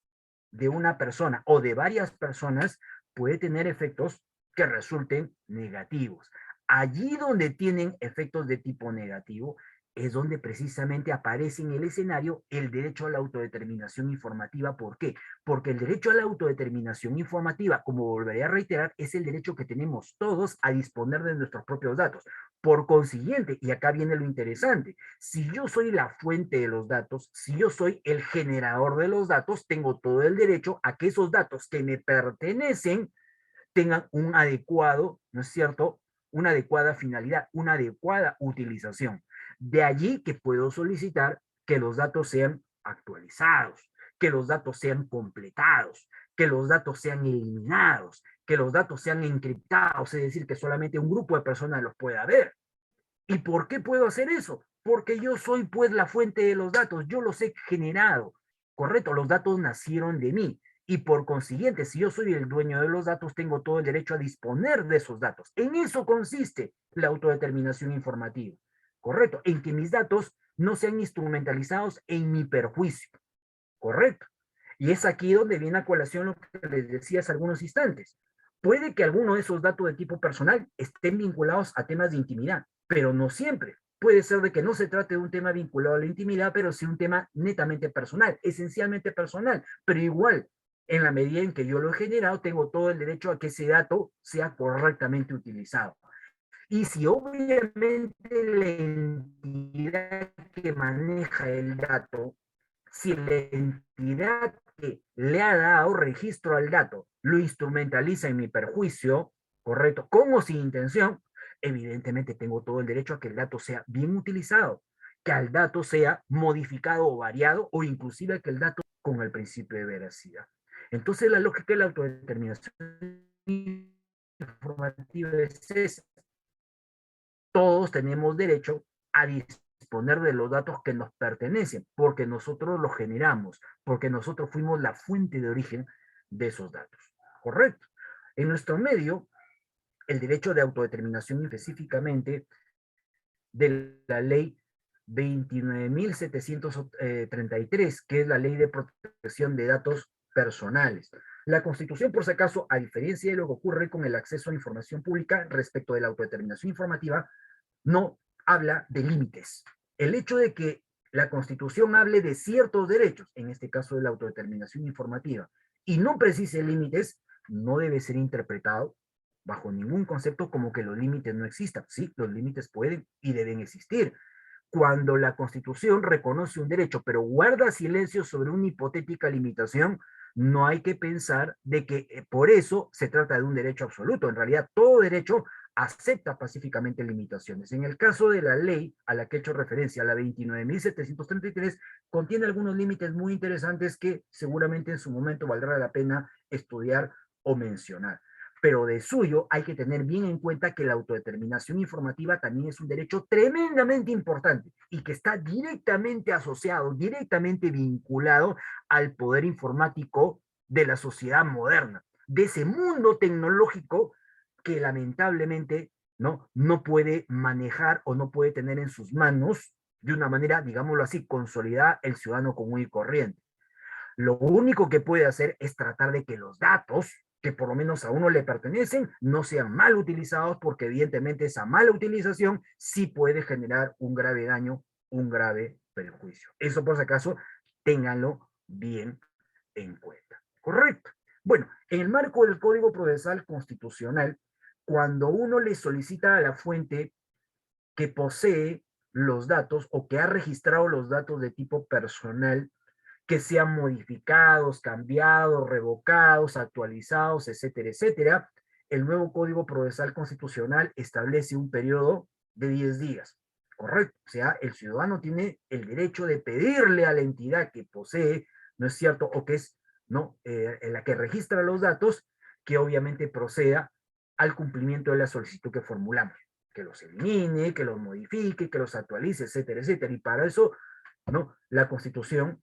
B: de una persona o de varias personas puede tener efectos que resulten negativos. Allí donde tienen efectos de tipo negativo es donde precisamente aparece en el escenario el derecho a la autodeterminación informativa. ¿Por qué? Porque el derecho a la autodeterminación informativa, como volveré a reiterar, es el derecho que tenemos todos a disponer de nuestros propios datos. Por consiguiente, y acá viene lo interesante, si yo soy la fuente de los datos, si yo soy el generador de los datos, tengo todo el derecho a que esos datos que me pertenecen tengan un adecuado, ¿no es cierto?, una adecuada finalidad, una adecuada utilización. De allí que puedo solicitar que los datos sean actualizados, que los datos sean completados, que los datos sean eliminados, que los datos sean encriptados, es decir, que solamente un grupo de personas los pueda ver. ¿Y por qué puedo hacer eso? Porque yo soy pues la fuente de los datos, yo los he generado, ¿correcto? Los datos nacieron de mí y por consiguiente, si yo soy el dueño de los datos, tengo todo el derecho a disponer de esos datos. En eso consiste la autodeterminación informativa, ¿correcto? En que mis datos no sean instrumentalizados en mi perjuicio, ¿correcto? Y es aquí donde viene a colación lo que les decía hace algunos instantes. Puede que alguno de esos datos de tipo personal estén vinculados a temas de intimidad, pero no siempre. Puede ser de que no se trate de un tema vinculado a la intimidad, pero sí un tema netamente personal, esencialmente personal, pero igual, en la medida en que yo lo he generado, tengo todo el derecho a que ese dato sea correctamente utilizado. Y si obviamente la entidad que maneja el dato, si la entidad que le ha dado registro al dato lo instrumentaliza en mi perjuicio, correcto, con o sin intención, evidentemente tengo todo el derecho a que el dato sea bien utilizado, que al dato sea modificado o variado, o inclusive que el dato con el principio de veracidad. Entonces la lógica de la autodeterminación informativa es esa. Todos tenemos derecho a disponer de los datos que nos pertenecen, porque nosotros los generamos, porque nosotros fuimos la fuente de origen de esos datos. Correcto. En nuestro medio, el derecho de autodeterminación específicamente de la ley 29.733, que es la ley de protección de datos personales. La Constitución, por si acaso, a diferencia de lo que ocurre con el acceso a la información pública respecto de la autodeterminación informativa, no habla de límites. El hecho de que la Constitución hable de ciertos derechos, en este caso de la autodeterminación informativa, y no precise límites, no debe ser interpretado bajo ningún concepto como que los límites no existan. Sí, los límites pueden y deben existir. Cuando la Constitución reconoce un derecho, pero guarda silencio sobre una hipotética limitación, no hay que pensar de que por eso se trata de un derecho absoluto. En realidad, todo derecho acepta pacíficamente limitaciones. En el caso de la ley a la que he hecho referencia, la 29.733, contiene algunos límites muy interesantes que seguramente en su momento valdrá la pena estudiar o mencionar. Pero de suyo hay que tener bien en cuenta que la autodeterminación informativa también es un derecho tremendamente importante y que está directamente asociado, directamente vinculado al poder informático de la sociedad moderna, de ese mundo tecnológico que lamentablemente no puede manejar o no puede tener en sus manos de una manera, digámoslo así, consolidada el ciudadano común y corriente. Lo único que puede hacer es tratar de que los datos, que por lo menos a uno le pertenecen, no sean mal utilizados, porque evidentemente esa mala utilización sí puede generar un grave daño, un grave perjuicio. Eso por si acaso, ténganlo bien en cuenta. Correcto. Bueno, en el marco del Código Procesal Constitucional, cuando uno le solicita a la fuente que posee los datos o que ha registrado los datos de tipo personal, que sean modificados, cambiados, revocados, actualizados, etcétera, etcétera, el nuevo Código Procesal Constitucional establece un periodo de 10 días. Correcto. O sea, el ciudadano tiene el derecho de pedirle a la entidad que posee, ¿no es cierto? O que es, ¿no? En la que registra los datos, que obviamente proceda al cumplimiento de la solicitud que formulamos. Que los elimine, que los modifique, que los actualice, etcétera, etcétera. Y para eso, ¿no? La Constitución,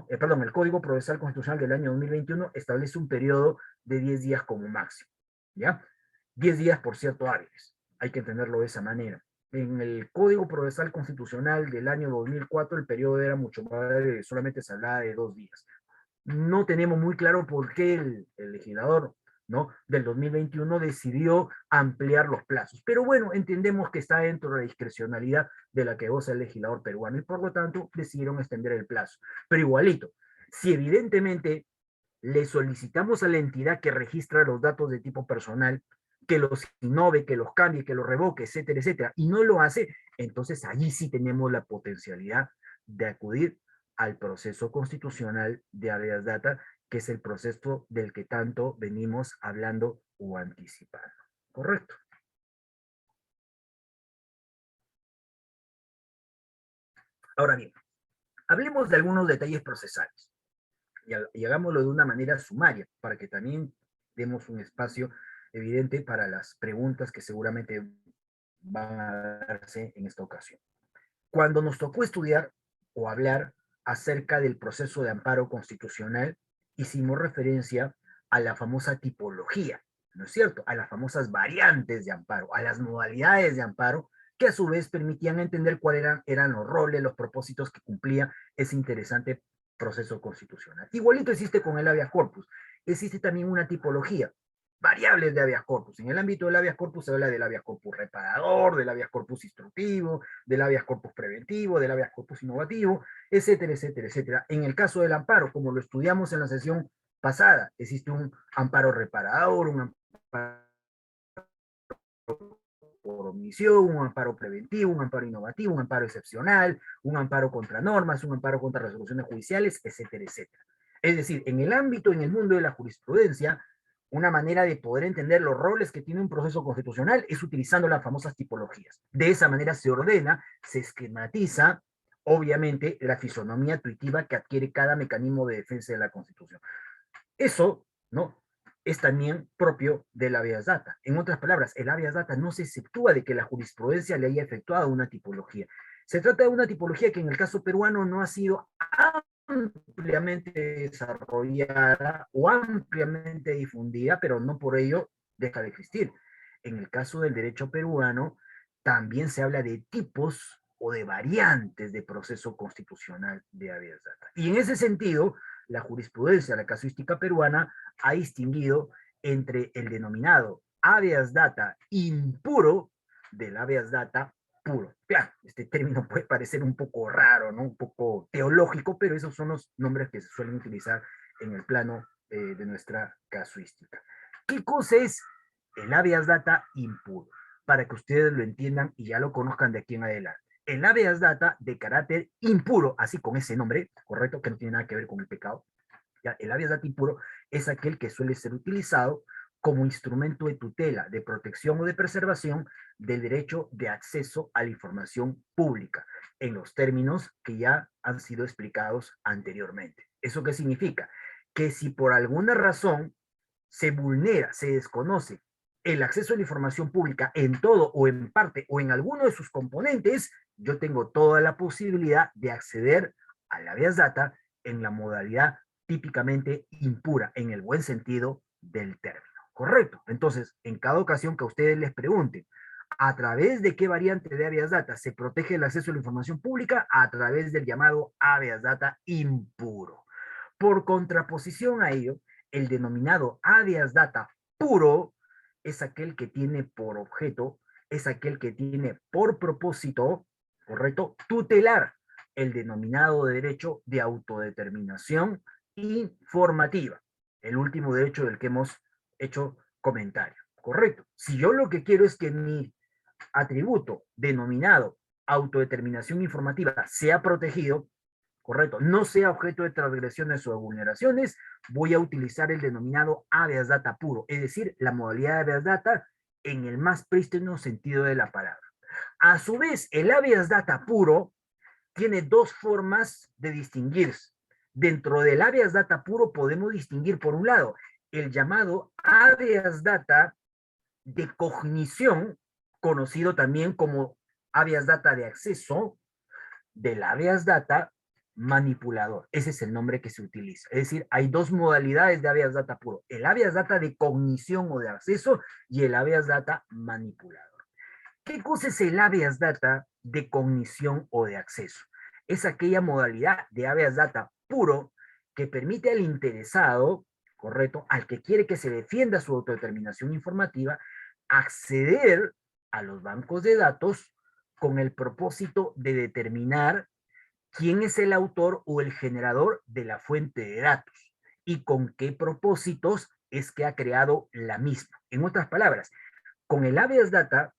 B: el Código Procesal Constitucional del año 2021 establece un periodo de 10 días como máximo, ¿ya? 10 días, por cierto, hábiles. Hay que entenderlo de esa manera. En el Código Procesal Constitucional del año 2004 el periodo era mucho más, solamente se hablaba de 2 días. No tenemos muy claro por qué el legislador, ¿no?, del 2021 decidió ampliar los plazos. Pero bueno, entendemos que está dentro de la discrecionalidad de la que goza el legislador peruano y por lo tanto decidieron extender el plazo. Pero igualito, si evidentemente le solicitamos a la entidad que registra los datos de tipo personal que los innove, que los cambie, que los revoque, etcétera, etcétera, y no lo hace, entonces allí sí tenemos la potencialidad de acudir al proceso constitucional de habeas data, que es el proceso del que tanto venimos hablando o anticipando. ¿Correcto? Ahora bien, hablemos de algunos detalles procesales y hagámoslo de una manera sumaria para que también demos un espacio evidente para las preguntas que seguramente van a darse en esta ocasión. Cuando nos tocó estudiar o hablar acerca del proceso de amparo constitucional, hicimos referencia a la famosa tipología, ¿no es cierto? A las famosas variantes de amparo, a las modalidades de amparo, que a su vez permitían entender cuáles eran los roles, los propósitos que cumplía ese interesante proceso constitucional. Igualito existe con el habeas corpus. Existe también una tipología, variables de habeas corpus. En el ámbito del habeas corpus se habla del habeas corpus reparador, del habeas corpus instructivo, del habeas corpus preventivo, del habeas corpus innovativo, etcétera, etcétera, etcétera. En el caso del amparo, como lo estudiamos en la sesión pasada, existe un amparo reparador, un amparo por omisión, un amparo preventivo, un amparo innovativo, un amparo excepcional, un amparo contra normas, un amparo contra resoluciones judiciales, etcétera, etcétera. Es decir, en el ámbito, en el mundo de la jurisprudencia, una manera de poder entender los roles que tiene un proceso constitucional es utilizando las famosas tipologías. De esa manera se ordena, se esquematiza, obviamente, la fisonomía intuitiva que adquiere cada mecanismo de defensa de la Constitución. Eso, ¿no?, es también propio del habeas data. En otras palabras, el habeas data no se exceptúa de que la jurisprudencia le haya efectuado una tipología. Se trata de una tipología que en el caso peruano no ha sido ampliamente desarrollada o ampliamente difundida, pero no por ello deja de existir. En el caso del derecho peruano, también se habla de tipos o de variantes de proceso constitucional de habeas data. Y en ese sentido, la jurisprudencia, la casuística peruana, ha distinguido entre el denominado habeas data impuro del habeas data puro. Claro, este término puede parecer un poco raro, ¿no? Un poco teológico, pero esos son los nombres que se suelen utilizar en el plano de nuestra casuística. ¿Qué cosa es el habeas data impuro? Para que ustedes lo entiendan y ya lo conozcan de aquí en adelante. El habeas data de carácter impuro, así con ese nombre, correcto, que no tiene nada que ver con el pecado. Ya, el habeas data impuro es aquel que suele ser utilizado como instrumento de tutela, de protección o de preservación del derecho de acceso a la información pública, en los términos que ya han sido explicados anteriormente. ¿Eso qué significa? Que si por alguna razón se vulnera, se desconoce el acceso a la información pública en todo o en parte o en alguno de sus componentes, yo tengo toda la posibilidad de acceder a la habeas data en la modalidad típicamente impura, en el buen sentido del término. Correcto. Entonces, en cada ocasión que a ustedes les pregunten, ¿a través de qué variante de habeas data se protege el acceso a la información pública? A través del llamado habeas data impuro. Por contraposición a ello, el denominado habeas data puro es aquel que tiene por objeto, es aquel que tiene por propósito, correcto, tutelar el denominado derecho de autodeterminación informativa, el último derecho del que hemos hecho comentario, correcto. Si yo lo que quiero es que mi atributo denominado autodeterminación informativa sea protegido, correcto, no sea objeto de transgresiones o de vulneraciones, voy a utilizar el denominado habeas data puro, es decir, la modalidad de habeas data en el más prístino sentido de la palabra. A su vez, el habeas data puro tiene dos formas de distinguirse. Dentro del habeas data puro podemos distinguir, por un lado, el llamado habeas data de cognición, conocido también como habeas data de acceso, del habeas data manipulador. Ese es el nombre que se utiliza. Es decir, hay dos modalidades de habeas data puro. El habeas data de cognición o de acceso y el habeas data manipulador. ¿Qué cosa es el habeas data de cognición o de acceso? Es aquella modalidad de habeas data puro que permite al interesado, correcto, al que quiere que se defienda su autodeterminación informativa, acceder a los bancos de datos con el propósito de determinar quién es el autor o el generador de la fuente de datos y con qué propósitos es que ha creado la misma. En otras palabras, con el habeas data,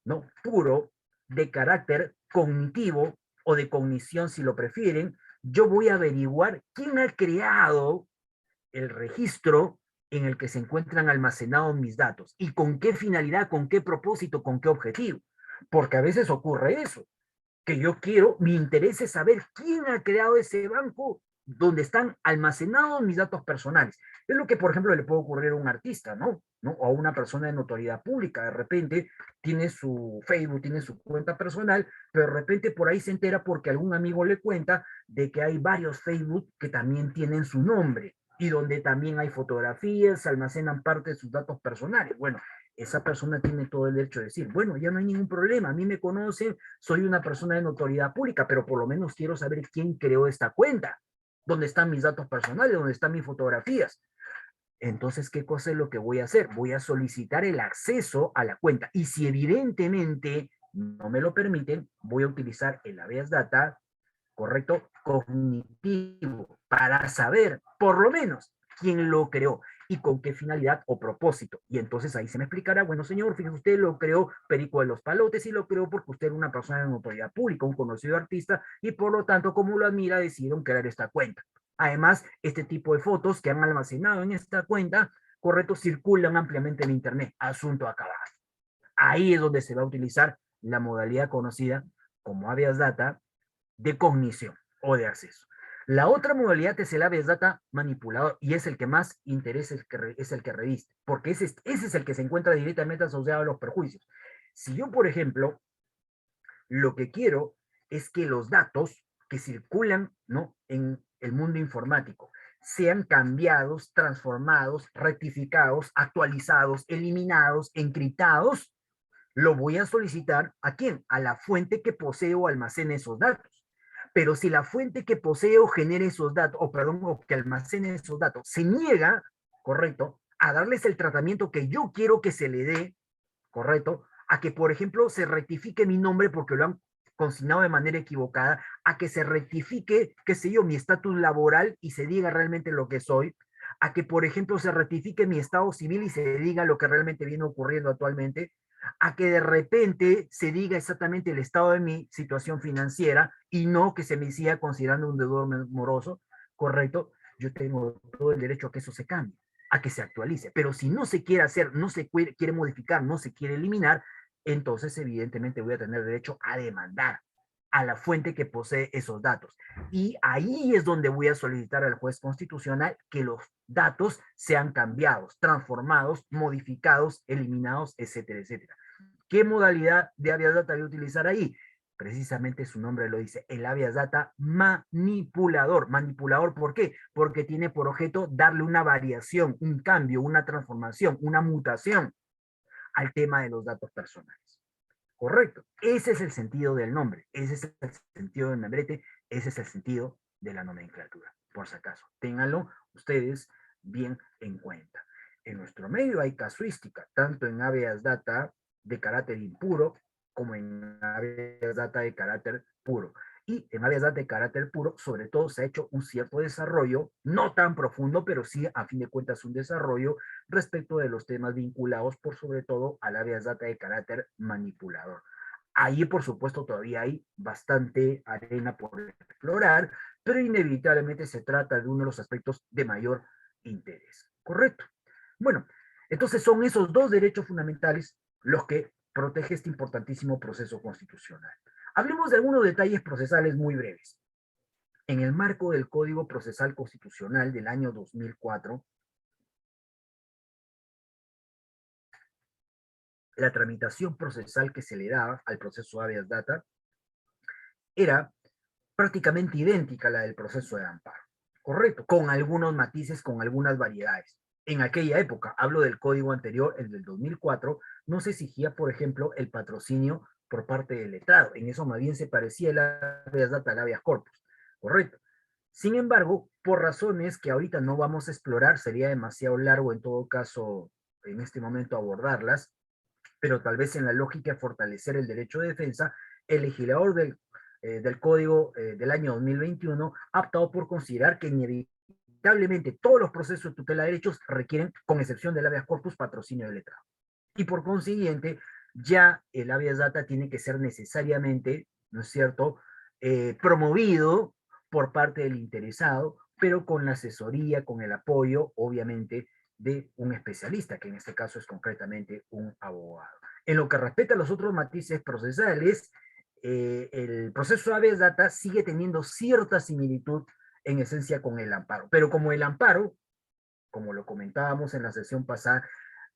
B: ¿no?, puro, de carácter cognitivo o de cognición si lo prefieren, yo voy a averiguar quién ha creado el registro en el que se encuentran almacenados mis datos y con qué finalidad, con qué propósito, con qué objetivo. Porque a veces ocurre eso, que yo quiero, mi interés es saber quién ha creado ese banco donde están almacenados mis datos personales. Es lo que, por ejemplo, le puede ocurrir a un artista, ¿no? O a una persona de notoriedad pública. De repente tiene su Facebook, tiene su cuenta personal, pero de repente por ahí se entera porque algún amigo le cuenta de que hay varios Facebook que también tienen su nombre y donde también hay fotografías, se almacenan parte de sus datos personales. Bueno, esa persona tiene todo el derecho de decir, bueno, ya no hay ningún problema, a mí me conocen, soy una persona de notoriedad pública, pero por lo menos quiero saber quién creó esta cuenta, dónde están mis datos personales, dónde están mis fotografías. Entonces, ¿qué cosa es lo que voy a hacer? Voy a solicitar el acceso a la cuenta. Y si evidentemente no me lo permiten, voy a utilizar el habeas data, correcto, cognitivo, para saber, por lo menos, quién lo creó y con qué finalidad o propósito. Y entonces ahí se me explicará, bueno, señor, fíjese, usted lo creó Perico de los Palotes y lo creó porque usted era una persona de notoriedad pública, un conocido artista, y por lo tanto, como lo admira, decidieron crear esta cuenta. Además, este tipo de fotos que han almacenado en esta cuenta, correcto, circulan ampliamente en Internet. Asunto acabado. Ahí es donde se va a utilizar la modalidad conocida como habeas data de cognición o de acceso. La otra modalidad es el habeas data manipulador y es el que más interesa, es el que reviste, porque ese es el que se encuentra directamente asociado a los perjuicios. Si yo, por ejemplo, lo que quiero es que los datos que circulan, ¿no?, en el mundo informático, sean cambiados, transformados, rectificados, actualizados, eliminados, encriptados, lo voy a solicitar ¿a quién? A la fuente que posee o almacene esos datos. Pero si la fuente que posee o genere esos datos, o perdón, o que almacene esos datos, se niega, correcto, a darles el tratamiento que yo quiero que se le dé, correcto, a que, por ejemplo, se rectifique mi nombre porque lo han consignado de manera equivocada, a que se rectifique, qué sé yo, mi estatus laboral y se diga realmente lo que soy, a que, por ejemplo, se rectifique mi estado civil y se diga lo que realmente viene ocurriendo actualmente, a que de repente se diga exactamente el estado de mi situación financiera y no que se me siga considerando un deudor moroso, correcto, yo tengo todo el derecho a que eso se cambie, a que se actualice. Pero si no se quiere hacer, no se quiere modificar, no se quiere eliminar, entonces evidentemente voy a tener derecho a demandar a la fuente que posee esos datos. Y ahí es donde voy a solicitar al juez constitucional que los datos sean cambiados, transformados, modificados, eliminados, etcétera, etcétera. ¿Qué modalidad de habeas data voy a utilizar ahí? Precisamente su nombre lo dice, el habeas data manipulador. Manipulador, ¿por qué? Porque tiene por objeto darle una variación, un cambio, una transformación, una mutación al tema de los datos personales. Correcto. Ese es el sentido del nombre, ese es el sentido del membrete, ese es el sentido de la nomenclatura, por si acaso. Ténganlo ustedes bien en cuenta. En nuestro medio hay casuística, tanto en habeas data de carácter impuro como en habeas data de carácter puro. Y en habeas data de carácter puro, sobre todo, se ha hecho un cierto desarrollo, no tan profundo, pero sí, a fin de cuentas, un desarrollo respecto de los temas vinculados, por sobre todo, al habeas data de carácter manipulador. Ahí, por supuesto, todavía hay bastante arena por explorar, pero inevitablemente se trata de uno de los aspectos de mayor interés. ¿Correcto? Bueno, entonces son esos dos derechos fundamentales los que protege este importantísimo proceso constitucional. Hablemos de algunos detalles procesales muy breves. En el marco del Código Procesal Constitucional del año 2004, la tramitación procesal que se le daba al proceso habeas data era prácticamente idéntica a la del proceso de amparo. Correcto, con algunos matices, con algunas variedades. En aquella época, hablo del código anterior, el del 2004, no se exigía, por ejemplo, el patrocinio por parte del letrado. En eso más bien se parecía el habeas data al habeas corpus. Correcto. Sin embargo, por razones que ahorita no vamos a explorar, sería demasiado largo en todo caso en este momento abordarlas, pero tal vez en la lógica de fortalecer el derecho de defensa, el legislador del Código del año 2021 ha optado por considerar que inevitablemente todos los procesos de tutela de derechos requieren, con excepción del habeas corpus, patrocinio de letrado. Y por consiguiente, ya el habeas data tiene que ser necesariamente, ¿no es cierto?, promovido por parte del interesado, pero con la asesoría, con el apoyo, obviamente, de un especialista, que en este caso es concretamente un abogado. En lo que respecta a los otros matices procesales, el proceso de habeas data sigue teniendo cierta similitud en esencia con el amparo, pero como el amparo, como lo comentábamos en la sesión pasada,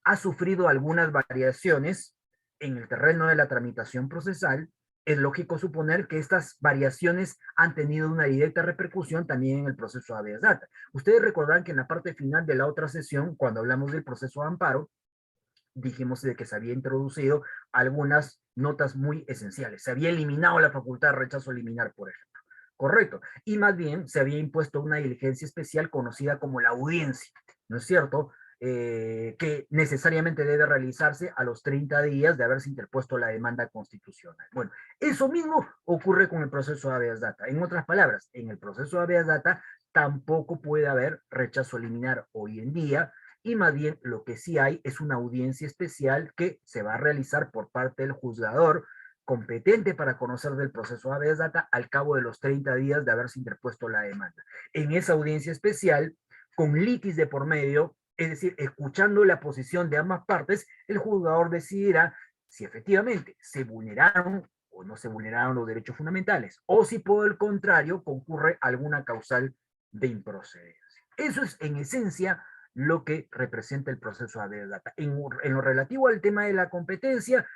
B: ha sufrido algunas variaciones en el terreno de la tramitación procesal, es lógico suponer que estas variaciones han tenido una directa repercusión también en el proceso de habeas data. Ustedes recordarán que en la parte final de la otra sesión, cuando hablamos del proceso de amparo, dijimos de que se había introducido algunas notas muy esenciales. Se había eliminado la facultad de rechazo liminar, por ejemplo. Correcto. Y más bien se había impuesto una diligencia especial conocida como la audiencia, ¿no es cierto?, que necesariamente debe realizarse a los 30 días de haberse interpuesto la demanda constitucional. Bueno, eso mismo ocurre con el proceso de habeas data. En otras palabras, en el proceso de habeas data tampoco puede haber rechazo liminar hoy en día, y más bien lo que sí hay es una audiencia especial que se va a realizar por parte del juzgador competente para conocer del proceso de habeas data al cabo de los 30 días de haberse interpuesto la demanda. En esa audiencia especial, con litis de por medio, es decir, escuchando la posición de ambas partes, el juzgador decidirá si efectivamente se vulneraron o no se vulneraron los derechos fundamentales, o si por el contrario concurre alguna causal de improcedencia. Eso es en esencia lo que representa el proceso de habeas data. En lo relativo al tema de la competencia,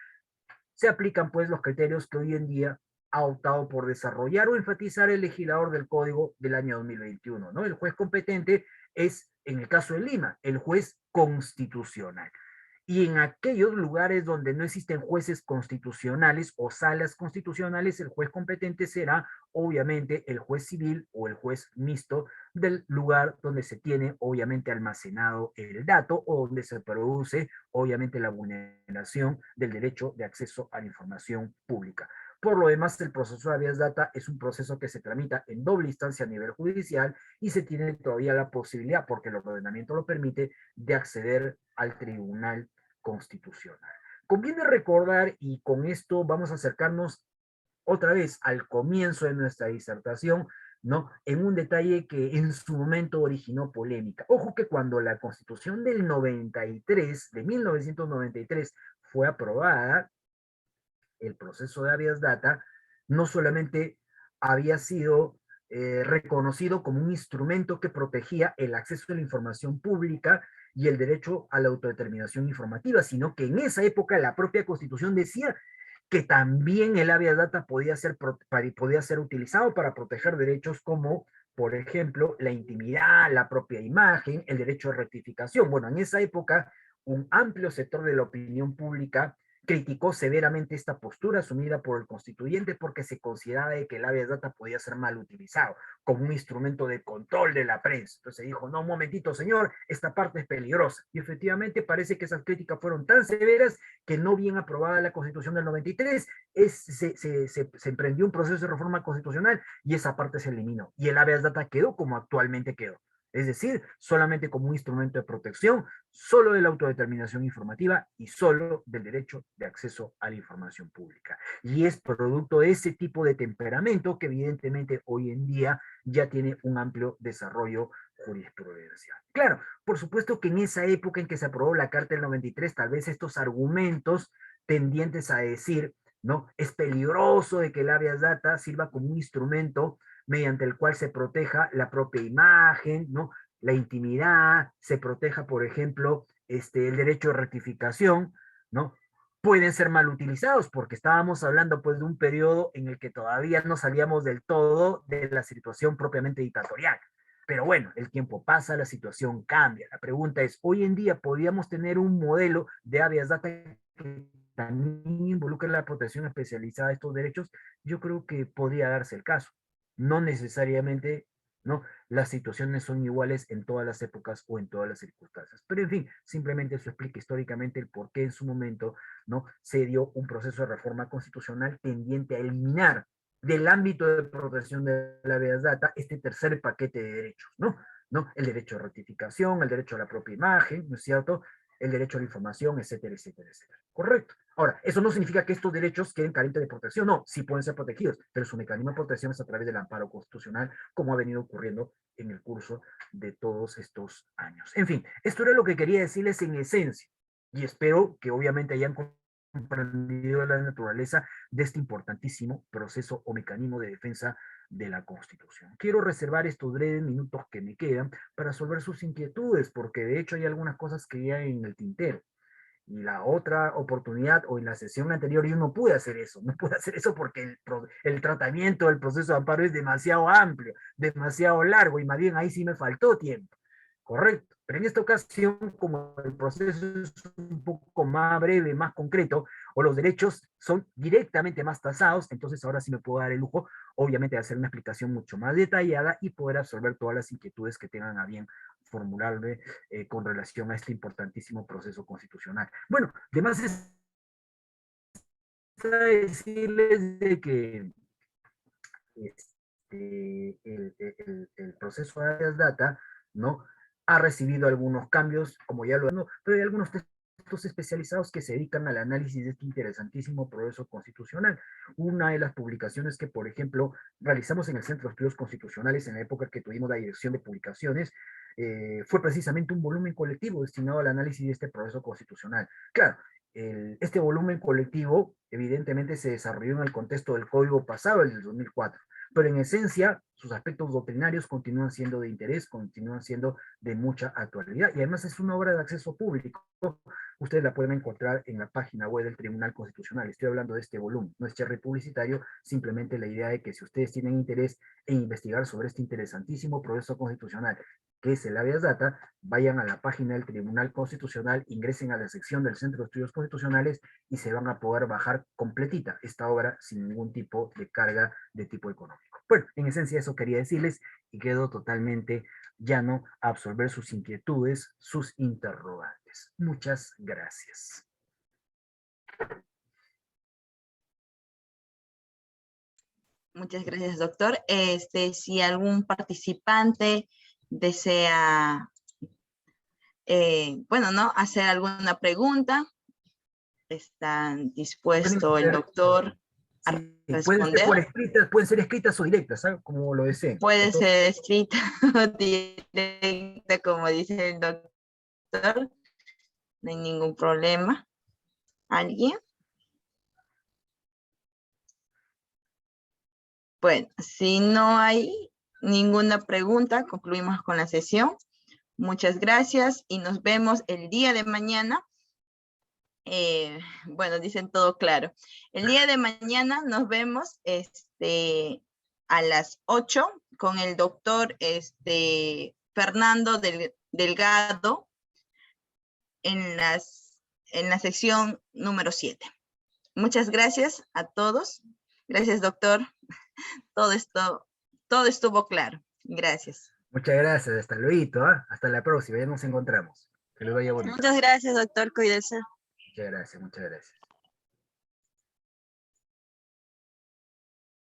B: se aplican pues los criterios que hoy en día ha optado por desarrollar o enfatizar el legislador del Código del año 2021, ¿no? El juez competente es, en el caso de Lima, el juez constitucional. Y en aquellos lugares donde no existen jueces constitucionales o salas constitucionales, el juez competente será obviamente el juez civil o el juez mixto del lugar donde se tiene obviamente almacenado el dato o donde se produce obviamente la vulneración del derecho de acceso a la información pública. Por lo demás, el proceso de habeas data es un proceso que se tramita en doble instancia a nivel judicial y se tiene todavía la posibilidad, porque el ordenamiento lo permite, de acceder al Tribunal Constitucional. Conviene recordar, y con esto vamos a acercarnos otra vez al comienzo de nuestra disertación, ¿no? En un detalle que en su momento originó polémica. Ojo que cuando la Constitución del 93, de 1993, fue aprobada, el proceso de habeas data no solamente había sido reconocido como un instrumento que protegía el acceso a la información pública y el derecho a la autodeterminación informativa, sino que en esa época la propia Constitución decía que también el habeas data podía ser utilizado para proteger derechos como, por ejemplo, la intimidad, la propia imagen, el derecho de rectificación. Bueno, en esa época, un amplio sector de la opinión pública criticó severamente esta postura asumida por el constituyente porque se consideraba que el habeas data podía ser mal utilizado como un instrumento de control de la prensa. Entonces se dijo, no, un momentito, señor, esta parte es peligrosa. Y efectivamente parece que esas críticas fueron tan severas que no bien aprobada la Constitución del 93, se emprendió un proceso de reforma constitucional y esa parte se eliminó. Y el habeas data quedó como actualmente quedó. Es decir, solamente como un instrumento de protección, solo de la autodeterminación informativa y solo del derecho de acceso a la información pública. Y es producto de ese tipo de temperamento que evidentemente hoy en día ya tiene un amplio desarrollo jurisprudencial. Claro, por supuesto que en esa época en que se aprobó la Carta del 93, tal vez estos argumentos tendientes a decir, ¿no? Es peligroso de que el habeas data sirva como un instrumento mediante el cual se proteja la propia imagen, ¿no? La intimidad, se proteja, por ejemplo, el derecho de rectificación, ¿no? Pueden ser mal utilizados porque estábamos hablando pues de un periodo en el que todavía no salíamos del todo de la situación propiamente dictatorial. Pero bueno, el tiempo pasa, la situación cambia. La pregunta es, hoy en día podríamos tener un modelo de habeas data que también involucra la protección especializada de estos derechos. Yo creo que podría darse el caso. No necesariamente, ¿no? Las situaciones son iguales en todas las épocas o en todas las circunstancias. Pero en fin, simplemente eso explica históricamente el por qué en su momento, ¿no? Se dio un proceso de reforma constitucional tendiente a eliminar del ámbito de protección de la habeas data este tercer paquete de derechos, ¿no? ¿No? El derecho a rectificación, el derecho a la propia imagen, ¿no es cierto? El derecho a la información, etcétera, etcétera, etcétera. Correcto. Ahora, eso no significa que estos derechos queden carentes de protección, no, sí pueden ser protegidos, pero su mecanismo de protección es a través del amparo constitucional, como ha venido ocurriendo en el curso de todos estos años. En fin, esto era lo que quería decirles en esencia, y espero que obviamente hayan comprendido la naturaleza de este importantísimo proceso o mecanismo de defensa de la Constitución. Quiero reservar estos breves minutos que me quedan para resolver sus inquietudes, porque de hecho hay algunas cosas que ya en el tintero. Y la otra oportunidad o en la sesión anterior yo no pude hacer eso, no pude hacer eso porque el tratamiento del proceso de amparo es demasiado amplio, demasiado largo y más bien ahí sí me faltó tiempo. Correcto. Pero en esta ocasión, como el proceso es un poco más breve, más concreto, o los derechos son directamente más tasados, entonces ahora sí me puedo dar el lujo, obviamente, de hacer una explicación mucho más detallada y poder absorber todas las inquietudes que tengan a bien formularme con relación a este importantísimo proceso constitucional. Bueno, además es decirles de que el proceso de habeas data, ¿no? Ha recibido algunos cambios, como ya lo no, pero hay algunos textos especializados que se dedican al análisis de este interesantísimo proceso constitucional. Una de las publicaciones que, por ejemplo, realizamos en el Centro de Estudios Constitucionales en la época que tuvimos la dirección de publicaciones, fue precisamente un volumen colectivo destinado al análisis de este proceso constitucional. Claro, este volumen colectivo evidentemente se desarrolló en el contexto del código pasado, el del 2004, pero en esencia sus aspectos doctrinarios continúan siendo de interés, continúan siendo de mucha actualidad y además es una obra de acceso público. ustedes la pueden encontrar en la página web del Tribunal Constitucional. Estoy hablando de este volumen, no es cherry publicitario, simplemente la idea de que si ustedes tienen interés en investigar sobre este interesantísimo proceso constitucional, que es el habeas data, vayan a la página del Tribunal Constitucional, ingresen a la sección del Centro de Estudios Constitucionales y se van a poder bajar completita esta obra sin ningún tipo de carga de tipo económico. Bueno, en esencia eso quería decirles y quedo totalmente llano a absorber sus inquietudes, sus interrogantes. Muchas gracias.
A: Muchas gracias, doctor. Si algún participante desea, hacer alguna pregunta, está dispuesto el doctor a
B: Sí,
A: responder.
B: pueden ser escritas o directas, ¿sabes? Como lo deseen.
A: Puede ser escrita o directa, como dice el doctor. No hay ningún problema. ¿Alguien? Bueno, si no hay ninguna pregunta, concluimos con la sesión. Muchas gracias y nos vemos el día de mañana. Dicen todo claro. El día de mañana nos vemos a las 8 con el doctor Fernando Delgado en la sección número 7. Muchas gracias a todos. Gracias, doctor. Todo estuvo claro. Gracias.
B: Muchas gracias, hasta luego, ¿eh? Hasta la próxima, ya nos encontramos. Que les vaya bonito.
C: Muchas gracias, doctor, cuídese.
B: Muchas gracias, muchas gracias.